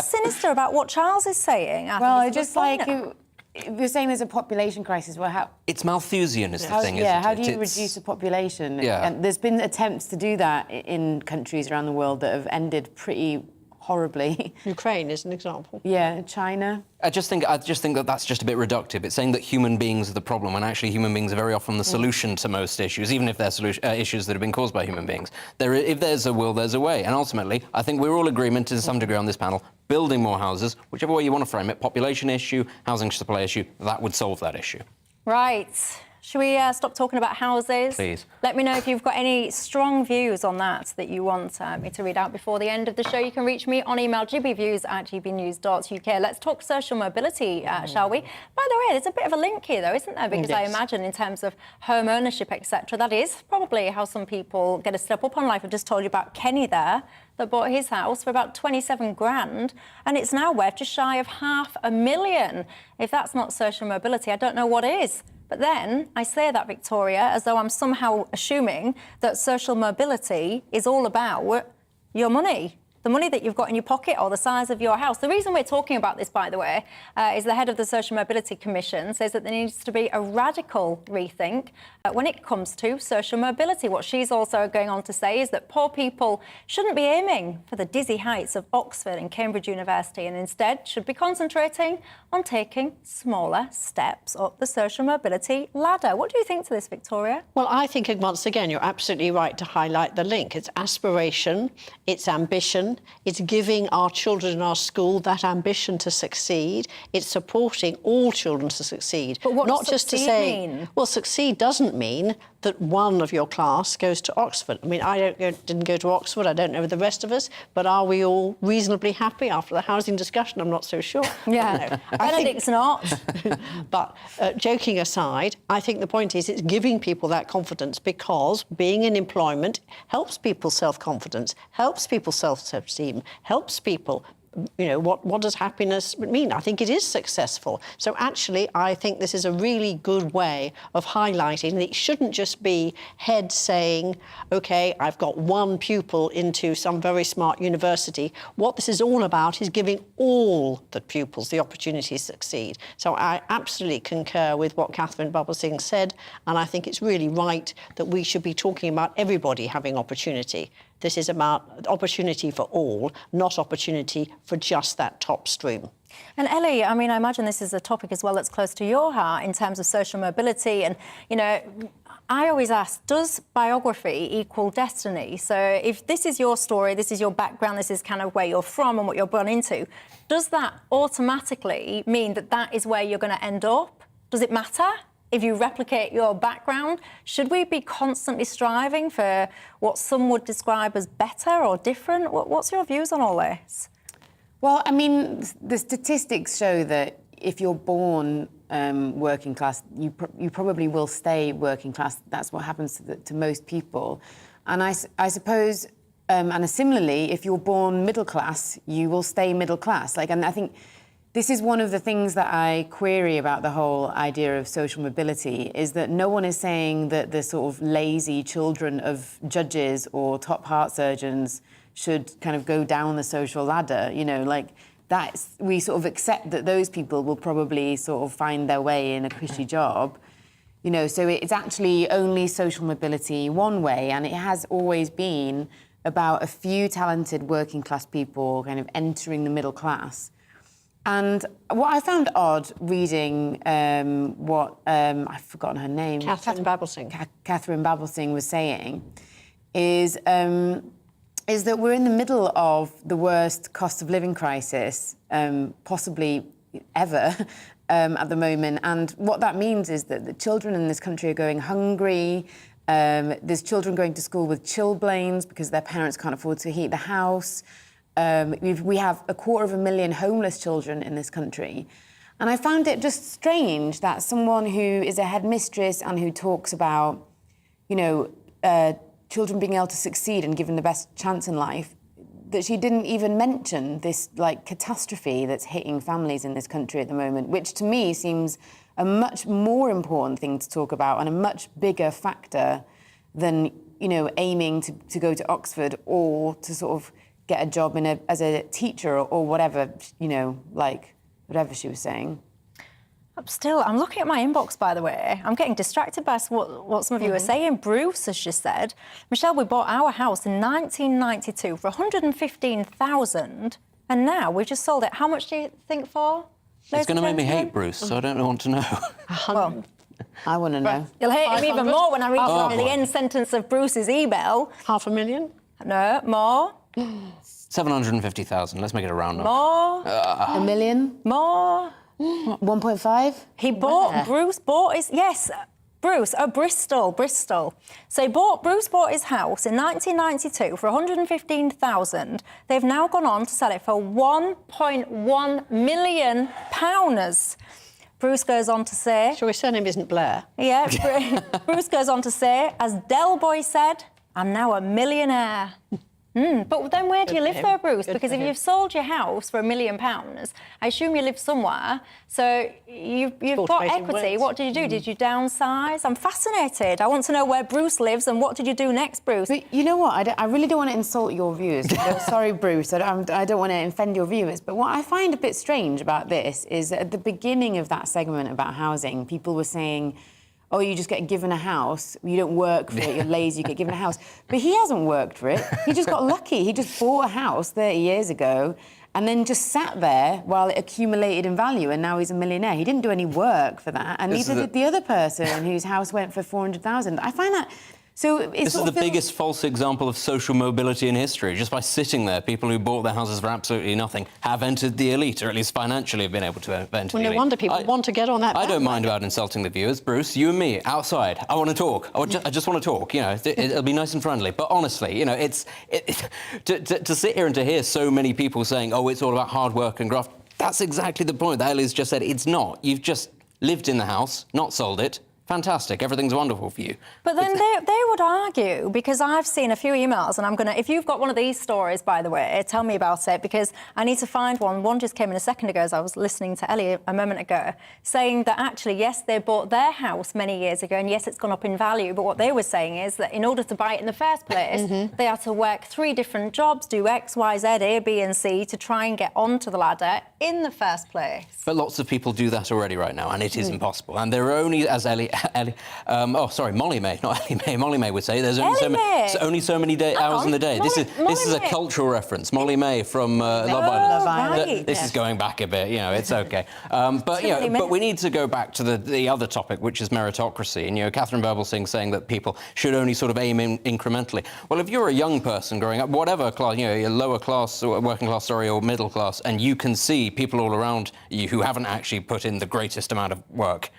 sinister about what Charles is saying?
Well, just like you're saying there's a population crisis. Well, how...
It's Malthusian is the thing, isn't it?
How do you reduce the population?
Yeah.
And there's been attempts to do that in countries around the world that have ended pretty horribly.
Ukraine is an example.
Yeah, China.
I just think that that's just a bit reductive. It's saying that human beings are the problem, when actually human beings are very often the solution to most issues, even if they're issues that have been caused by human beings. If there's a will, there's a way. And ultimately, I think we're all in agreement to some degree on this panel, building more houses, whichever way you want to frame it, population issue, housing supply issue, that would solve that issue.
Right. Should we stop talking about houses?
Please.
Let me know if you've got any strong views on that you want me to read out before the end of the show. You can reach me on email, gbviews@gbnews.uk. Let's talk social mobility, shall we? By the way, there's a bit of a link here, though, isn't there? Because I imagine in terms of home ownership, etc., that is probably how some people get a step up on life. I've just told you about Kenny there, that bought his house for about 27 grand, and it's now worth just shy of $500,000. If that's not social mobility, I don't know what is. But then I say that, Victoria, as though I'm somehow assuming that social mobility is all about your money. The money that you've got in your pocket or the size of your house. The reason we're talking about this, by the way, is the head of the Social Mobility Commission says that there needs to be a radical rethink when it comes to social mobility. What she's also going on to say is that poor people shouldn't be aiming for the dizzy heights of Oxford and Cambridge University, and instead should be concentrating on taking smaller steps up the social mobility ladder. What do you think to this, Victoria?
Well, I think, once again, you're absolutely right to highlight the link. It's aspiration, it's ambition, it's giving our children in our school that ambition to succeed. It's supporting all children to succeed.
But what
not
does
just to
succeed
say,
mean?
Well, succeed doesn't mean that one of your class goes to Oxford. I mean, didn't go to Oxford, I don't know the rest of us, but are we all reasonably happy after the housing discussion? I'm not so sure.
Yeah, Benedict's not.
But joking aside, I think the point is it's giving people that confidence, because being in employment helps people's self-confidence, helps people's self-esteem, helps people you know, what does happiness mean? I think it is successful. So actually, I think this is a really good way of highlighting that it shouldn't just be heads saying, OK, I've got one pupil into some very smart university. What this is all about is giving all the pupils the opportunity to succeed. So I absolutely concur with what Catherine Babelsing said, and I think it's really right that we should be talking about everybody having opportunity. This is about opportunity for all, not opportunity for just that top stream.
And Ellie, I mean, I imagine this is a topic as well that's close to your heart in terms of social mobility. And, you know, I always ask, does biography equal destiny? So if this is your story, this is your background, this is kind of where you're from and what you're born into, does that automatically mean that that is where you're going to end up? Does it matter? If you replicate your background, should we be constantly striving for what some would describe as better or different? What's your views on all this?
Well, I mean, the statistics show that if you're born working class, you probably will stay working class. That's what happens to most people. And I suppose, and similarly, if you're born middle class, you will stay middle class. And I think this is one of the things that I query about the whole idea of social mobility, is that no one is saying that the sort of lazy children of judges or top heart surgeons should kind of go down the social ladder, you know, like that's, we sort of accept that those people will probably sort of find their way in a cushy job, you know, so it's actually only social mobility one way, and it has always been about a few talented working class people kind of entering the middle class. And what I found odd reading I've forgotten her name.
Catherine Babelsing.
Catherine Babelsing was saying is that we're in the middle of the worst cost of living crisis possibly ever at the moment. And what that means is that the children in this country are going hungry. There's children going to school with chilblains because their parents can't afford to heat the house. We have 250,000 homeless children in this country. And I found it just strange that someone who is a headmistress and who talks about, you know, children being able to succeed and given the best chance in life, that she didn't even mention this, like, catastrophe that's hitting families in this country at the moment, which to me seems a much more important thing to talk about and a much bigger factor than, you know, aiming to go to Oxford or to sort of get a job as a teacher or whatever, you know, like, whatever she was saying.
Still, I'm looking at my inbox, by the way. I'm getting distracted by what some of you are saying. Bruce has just said, Michelle, we bought our house in 1992 for 115,000, and now we've just sold it. How much do you think for?
It's going to make me hate Bruce, so I don't want to know.
Well, I want to know.
You'll hate him even more when I read the end sentence of Bruce's email.
500,000?
No, more.
750,000. Let's make it a round number.
More.
$1 million?
More.
1.5?
He bought, Bruce bought his, yes, Bruce, Bristol. So Bruce bought his house in 1992 for 115,000. They've now gone on to sell it for £1.1 million. Bruce goes on to say...
Sure, his surname isn't Blair.
Yeah, Bruce goes on to say, as Del Boy said, I'm now a millionaire. But then where do you live though, Bruce? Because if you've sold your house for £1 million, I assume you live somewhere. So you've got equity. What did you do? Did you downsize? I'm fascinated. I want to know where Bruce lives and what did you do next, Bruce?
But you know what? I really don't want to insult your viewers. Sorry, Bruce. I don't want to offend your viewers. But what I find a bit strange about this is that at the beginning of that segment about housing, people were saying, oh, you just get given a house, you don't work for it, you're lazy, you get given a house. But he hasn't worked for it. He just got lucky. He just bought a house 30 years ago and then just sat there while it accumulated in value, and now he's a millionaire. He didn't do any work for that, and neither did the other person whose house went for 400,000. I find that... So
this is the biggest false example of social mobility in history. Just by sitting there, people who bought their houses for absolutely nothing have entered the elite, or at least financially have been able to enter the elite.
Well, no wonder people want to get on that.
I don't mind about insulting the viewers. Bruce, you and me, outside. I want to talk. I just want to talk, you know. It'll be nice and friendly. But honestly, you know, to sit here and to hear so many people saying, oh, it's all about hard work and graft, that's exactly the point that Ellie's just said. It's not. You've just lived in the house, not sold it. fantastic, everything's wonderful for you.
But then they would argue, because I've seen a few emails, and I'm going to, if you've got one of these stories, by the way, tell me about it, because I need to find one. One just came in a second ago as I was listening to Ellie a moment ago, saying that actually, yes, they bought their house many years ago, and yes, it's gone up in value, but what they were saying is that in order to buy it in the first place, they had to work 3 different jobs, do X, Y, Z, A, B and C to try and get onto the ladder in the first place.
But lots of people do that already right now, and it is impossible. And there are only, as Molly May, not Ellie May, Molly May would say, there's only so many hours in the day. This is a cultural reference. Molly May from Love Island.
Right.
This is going back a bit, you know, it's okay. But we need to go back to the other topic, which is meritocracy. And, you know, Catherine Berbelsing saying that people should only sort of aim incrementally. Well, if you're a young person growing up, whatever class, you know, you're lower class, or working class, or middle class, and you can see people all around you who haven't actually put in the greatest amount of work,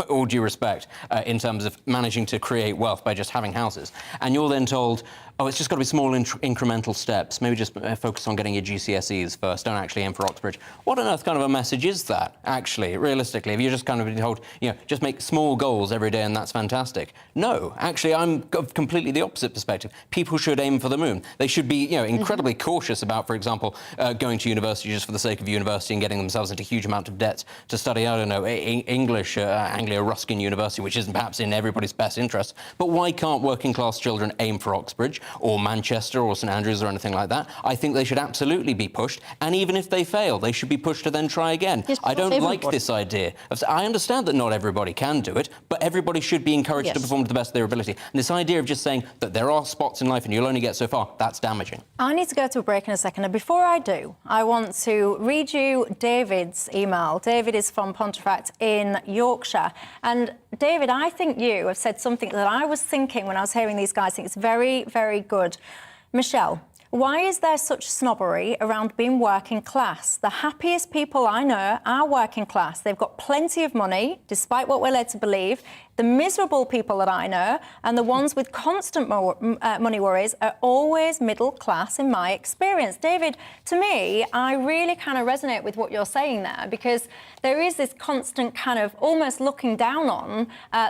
all due respect, in terms of managing to create wealth by just having houses. And you're then told, oh, it's just got to be small incremental steps. Maybe just focus on getting your GCSEs first. Don't actually aim for Oxbridge. What on earth kind of a message is that, actually, realistically? If you're just kind of being told, you know, just make small goals every day and that's fantastic. No, actually, I'm of completely the opposite perspective. People should aim for the moon. They should be, you know, incredibly cautious about, for example, going to university just for the sake of university and getting themselves into a huge amount of debt to study, I don't know, English, Anglia-Ruskin University, which isn't perhaps in everybody's best interest. But why can't working-class children aim for Oxbridge or Manchester or St Andrews or anything like that? I think they should absolutely be pushed, and even if they fail, they should be pushed to then try again. I don't like this idea. I understand that not everybody can do it, but everybody should be encouraged to perform to the best of their ability. And this idea of just saying that there are spots in life and you'll only get so far, that's damaging.
I need to go to a break in a second, and before I do, I want to read you David's email. David is from Pontefract in Yorkshire. And David, I think you have said something that I was thinking when I was hearing these guys. I think it's very, very good. Michelle, why is there such snobbery around being working class? The happiest people I know are working class. They've got plenty of money, despite what we're led to believe. The miserable people that I know and the ones with constant money worries are always middle class in my experience. David, to me, I really kind of resonate with what you're saying there, because there is this constant kind of almost looking down on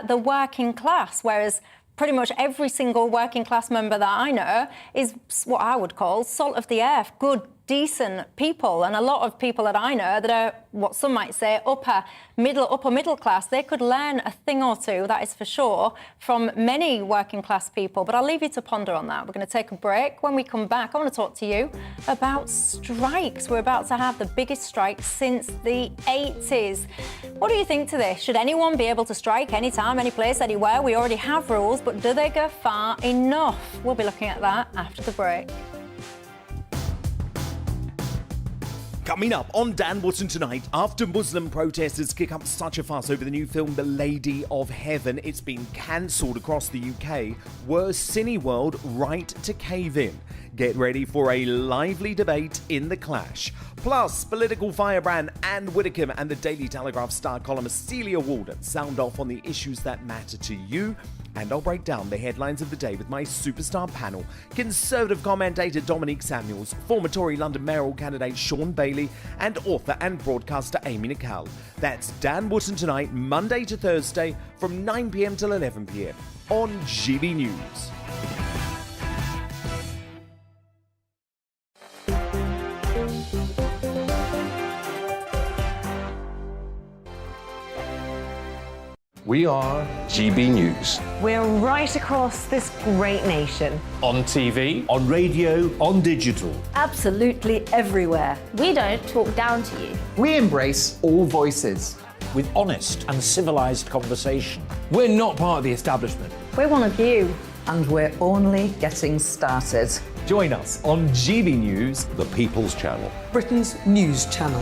the working class, whereas pretty much every single working class member that I know is what I would call salt of the earth, good, decent people. And a lot of people that I know that are what some might say upper middle class, they could learn a thing or two, that is for sure, from many working class people. But I'll leave you to ponder on that. We're going to take a break. When we come back, I want to talk to you about strikes. We're about to have the biggest strike since the 80s. What do you think to this? Should anyone be able to strike anytime, any place, anywhere? We already have rules, but do they go far enough? We'll be looking at that after the break.
Coming up on Dan Wootton tonight, after Muslim protesters kick up such a fuss over the new film The Lady of Heaven, it's been cancelled across the UK. Were Cineworld right to cave in? Get ready for a lively debate in the clash. Plus, political firebrand Anne Widdecombe and the Daily Telegraph star columnist Celia Walden sound off on the issues that matter to you. And I'll break down the headlines of the day with my superstar panel. Conservative commentator Dominique Samuels, former Tory London mayoral candidate Sean Bailey, and author and broadcaster Amy Nicol. That's Dan Wootton tonight, Monday to Thursday, from 9 p.m. till 11 p.m. on GB News.
We are GB News.
We're right across this great nation.
On TV,
on radio, on digital.
Absolutely everywhere. We don't talk down to you.
We embrace all voices.
With honest and civilised conversation.
We're not part of the establishment.
We're one of you.
And we're only getting started.
Join us on GB News,
The People's Channel.
Britain's news channel.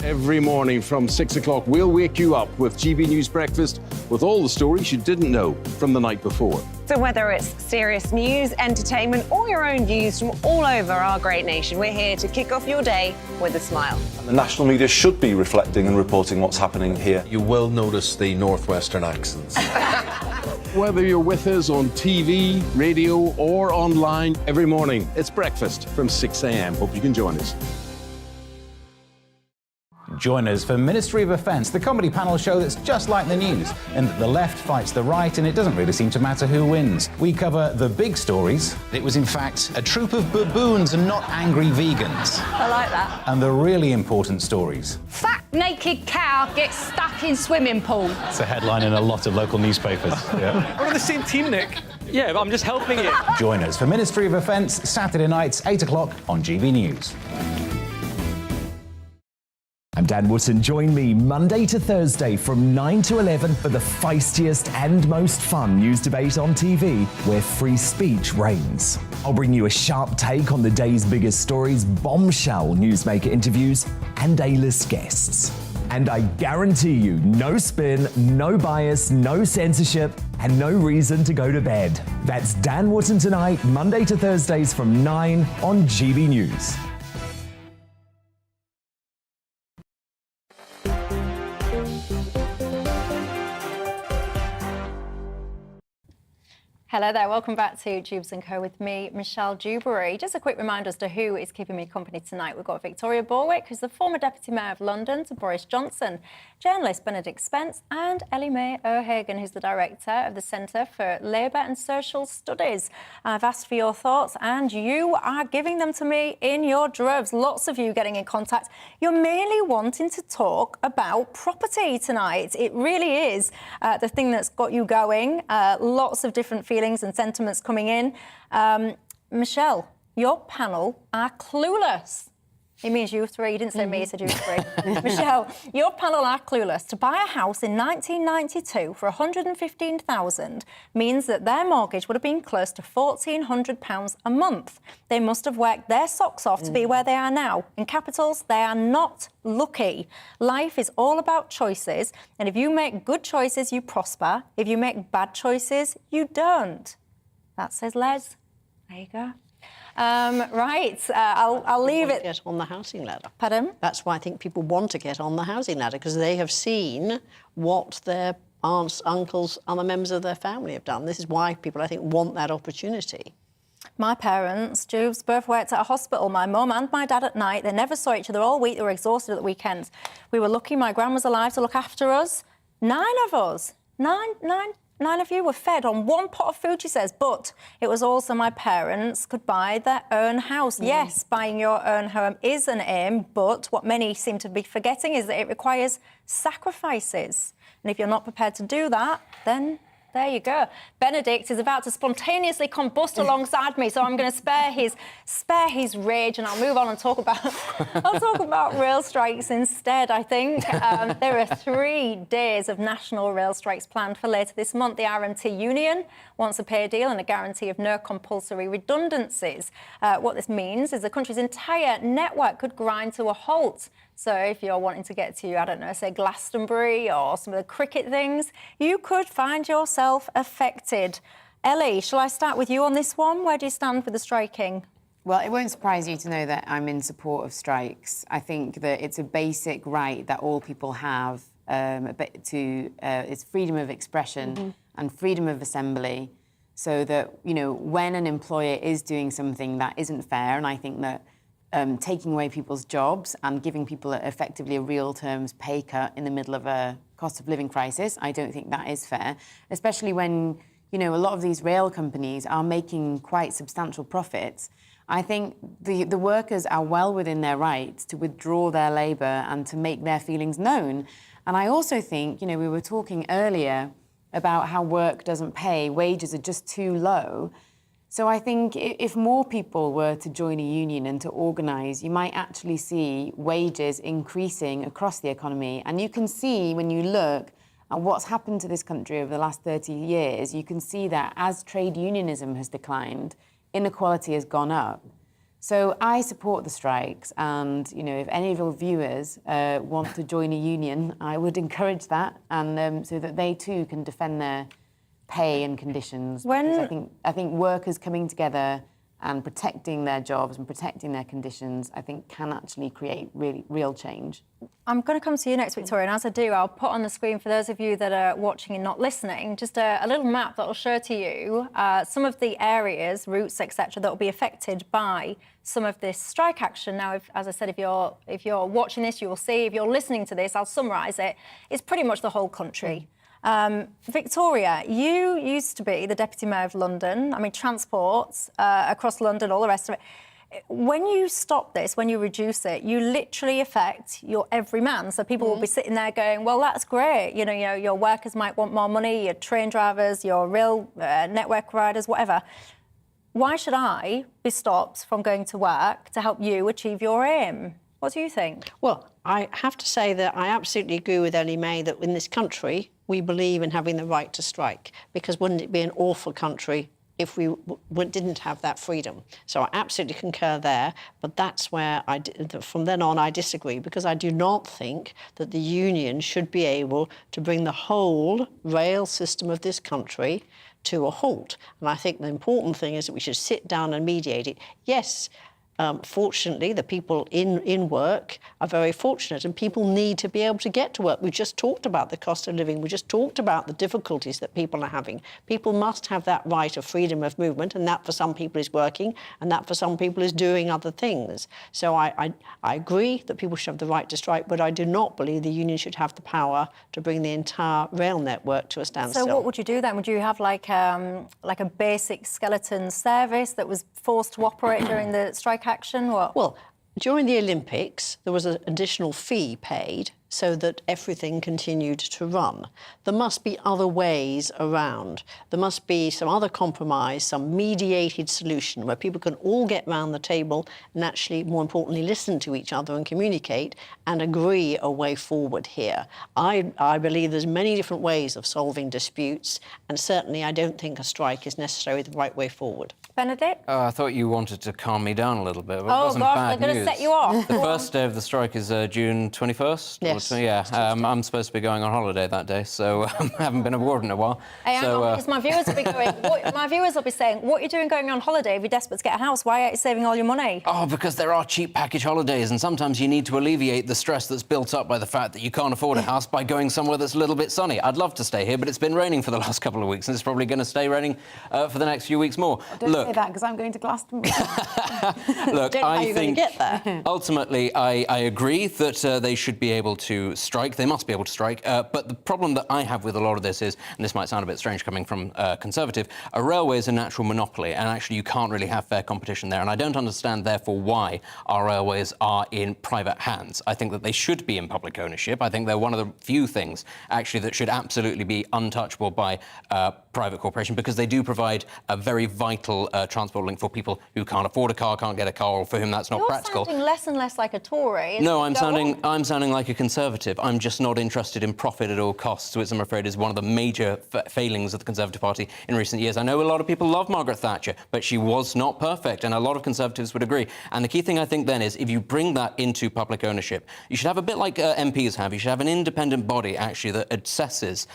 Every morning from 6 o'clock, we'll wake you up with GB News Breakfast with all the stories you didn't know from the night before.
So whether it's serious news, entertainment, or your own views from all over our great nation, we're here to kick off your day with a smile.
The national media should be reflecting and reporting what's happening here.
You will notice the northwestern accents.
Whether you're with us on TV, radio, or online, every morning, it's breakfast from 6 a.m. Hope you can join us.
Join us for Ministry of Offence, the comedy panel show that's just like the news, in that the left fights the right and it doesn't really seem to matter who wins. We cover the big stories. It was in fact a troop of baboons and not angry vegans.
I like that.
And the really important stories.
Fat naked cow gets stuck in swimming pool.
It's a headline in a lot of local newspapers. Yeah.
We're on the same team, Nick. Yeah, but I'm just helping you.
Join us for Ministry of Offence, Saturday nights, 8 o'clock on GB News.
I'm Dan Wootton. Join me Monday to Thursday from 9 to 11 for the feistiest and most fun news debate on TV, where free speech reigns. I'll bring you a sharp take on the day's biggest stories, bombshell newsmaker interviews, and A-list guests. And I guarantee you, no spin, no bias, no censorship, and no reason to go to bed. That's Dan Wootton tonight, Monday to Thursdays from 9 on GB News.
Hello there, welcome back to Dewbs & Co with me, Michelle Dewberry. Just a quick reminder as to who is keeping me company tonight. We've got Victoria Borwick, who's the former Deputy Mayor of London to Boris Johnson, journalist Benedict Spence, and Ellie Mae O'Hagan, who's the Director of the Centre for Labour and Social Studies. I've asked for your thoughts and you are giving them to me in your droves. Lots of you getting in contact. You're mainly wanting to talk about property tonight. It really is the thing that's got you going. Lots of different feelings and sentiments coming in. Michelle, your panel are clueless. It means you three. You didn't say me, you said you three. Michelle, your panel are clueless. To buy a house in 1992 for $115,000 means that their mortgage would have been close to £1,400 a month. They must have worked their socks off to be where they are now. In capitals, they are not lucky. Life is all about choices, and if you make good choices, you prosper. If you make bad choices, you don't. That says Les. There you go. I'll leave it.
Get on the housing ladder.
Pardon?
That's why I think people want to get on the housing ladder, because they have seen what their aunts, uncles, other members of their family have done. This is why people, I think, want that opportunity.
My parents, Dewbs, both worked at a hospital. My mum and my dad at night. They never saw each other all week. They were exhausted at the weekends. We were lucky my gran was alive to look after us. 9 of us. Nine of you were fed on one pot of food, she says, but it was also my parents could buy their own house. Yes, buying your own home is an aim, but what many seem to be forgetting is that it requires sacrifices. And if you're not prepared to do that, then there you go. Benedict is about to spontaneously combust alongside me, so I'm going to spare his rage, and I'll move on and talk about rail strikes instead. I think there are 3 days of national rail strikes planned for later this month. The RMT union wants a pay deal and a guarantee of no compulsory redundancies. What this means is the country's entire network could grind to a halt. So if you're wanting to get to, I don't know, say Glastonbury or some of the cricket things, you could find yourself affected. Ellie, shall I start with you on this one? Where do you stand with the striking?
Well, it won't surprise you to know that I'm in support of strikes. I think that it's a basic right that all people have it's freedom of expression and freedom of assembly, so that, you know, when an employer is doing something that isn't fair, and I think that taking away people's jobs and giving people effectively a real terms pay cut in the middle of a cost of living crisis, I don't think that is fair, especially when, you know, a lot of these rail companies are making quite substantial profits. I think the workers are well within their rights to withdraw their labour and to make their feelings known. And I also think, you know, we were talking earlier about how work doesn't pay, wages are just too low. So I think if more people were to join a union and to organise, you might actually see wages increasing across the economy. And you can see, when you look at what's happened to this country over the last 30 years, you can see that as trade unionism has declined, inequality has gone up. So I support the strikes, and, you know, if any of your viewers want to join a union, I would encourage that, and so that they too can defend their pay and conditions. I think workers coming together and protecting their jobs and protecting their conditions, I think can actually create really real change.
I'm going to come to you next, Victoria, and as I do, I'll put on the screen for those of you that are watching and not listening, just a little map that will show to you some of the areas, routes, etc., that will be affected by some of this strike action. Now, as I said, if you're watching this, you will see. If you're listening to this, I'll summarise it. It's pretty much the whole country. Victoria, you used to be the Deputy Mayor of London. I mean, transport across London, all the rest of it. When you stop this, when you reduce it, you literally affect your everyman. So people will be sitting there going, well, that's great. You know, your workers might want more money, your train drivers, your rail network riders, whatever. Why should I be stopped from going to work to help you achieve your aim? What do you think?
Well, I have to say that I absolutely agree with Ellie May that in this country, we believe in having the right to strike, because wouldn't it be an awful country if we didn't have that freedom? So I absolutely concur there, but that's where from then on I disagree, because I do not think that the union should be able to bring the whole rail system of this country to a halt. And I think the important thing is that we should sit down and mediate it. Yes, fortunately, the people in work are very fortunate, and people need to be able to get to work. We just talked about the cost of living. We just talked about the difficulties that people are having. People must have that right of freedom of movement, and that for some people is working, and that for some people is doing other things. So I agree that people should have the right to strike, but I do not believe the union should have the power to bring the entire rail network to a standstill.
So what would you do then? Would you have like a basic skeleton service that was forced to operate during the strike action? What?
Well, during the Olympics, there was an additional fee paid so that everything continued to run. There must be other ways around. There must be some other compromise, some mediated solution where people can all get round the table and actually, more importantly, listen to each other and communicate and agree a way forward here. I believe there's many different ways of solving disputes, and certainly I don't think a strike is necessarily the right way forward.
Benedict?
I thought you wanted to calm me down a little bit, but it
Oh
wasn't
gosh,
bad
they're going to
news.
set you off.
The first day of the strike is June 21st?
Yes.
Yeah, I'm supposed to be going on holiday that day, so I haven't been aboard in a while.
Hey, hang on, because my viewers will be going. My viewers will be saying, "What are you doing going on holiday? If you're desperate to get a house, why aren't you saving all your money?"
Oh, because there are cheap package holidays, and sometimes you need to alleviate the stress that's built up by the fact that you can't afford a house by going somewhere that's a little bit sunny. I'd love to stay here, but it's been raining for the last couple of weeks, and it's probably going to stay raining for the next few weeks more.
Don't say that, because I'm going to Glastonbury.
Look, I think
get there.
ultimately I agree that they should be able to strike. They must be able to strike. But the problem that I have with a lot of this is, and this might sound a bit strange coming from Conservative, a railway is a natural monopoly, and actually you can't really have fair competition there. And I don't understand, therefore, why our railways are in private hands. I think that they should be in public ownership. I think they're one of the few things, actually, that should absolutely be untouchable by private corporation, because they do provide a very vital transport link for people who can't afford a car, can't get a car, or for whom that's not practical.
You're sounding less and less like a Tory.
No, I'm sounding like a Conservative. I'm just not interested in profit at all costs, which I'm afraid is one of the major failings of the Conservative Party in recent years. I know a lot of people love Margaret Thatcher, but she was not perfect, and a lot of Conservatives would agree. And the key thing, I think, then, is if you bring that into public ownership, you should have a bit like MPs have. You should have an independent body, actually, that assesses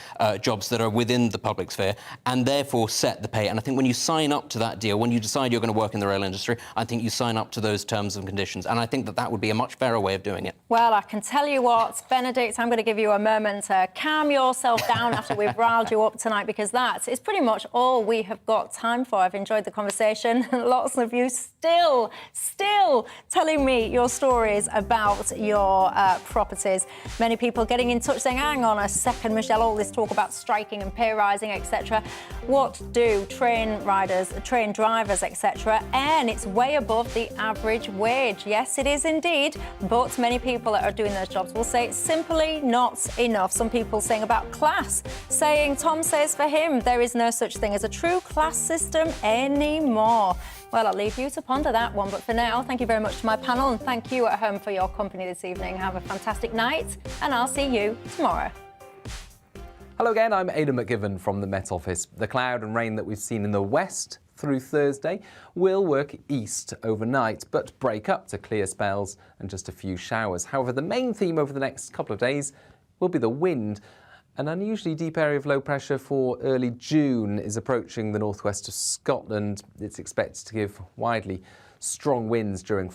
jobs that are within the public sphere and therefore set the pay. And I think when you sign up to that deal, when you decide you're going to work in the rail industry, I think you sign up to those terms and conditions. And I think that that would be a much fairer way of doing it.
Well, I can tell you what, Benedict, I'm going to give you a moment to calm yourself down after we've riled you up tonight, because that is pretty much all we have got time for. I've enjoyed the conversation. Lots of you still telling me your stories about your properties. Many people getting in touch saying, hang on a second, Michelle, all this talk about striking and pay rising, etc. What do train riders, train drivers, etc. earn? It's way above the average wage. Yes, it is indeed, but many people that are doing those jobs will say it's simply not enough. Some people saying about class, saying Tom says for him there is no such thing as a true class system anymore. Well, I'll leave you to ponder that one, but for now, thank you very much to my panel, and thank you at home for your company this evening. Have a fantastic night, and I'll see you tomorrow.
Hello again, I'm Aidan McGivern from the Met Office. The cloud and rain that we've seen in the west through Thursday will work east overnight, but break up to clear spells and just a few showers. However, the main theme over the next couple of days will be the wind. An unusually deep area of low pressure for early June is approaching the northwest of Scotland. It's expected to give widely strong winds during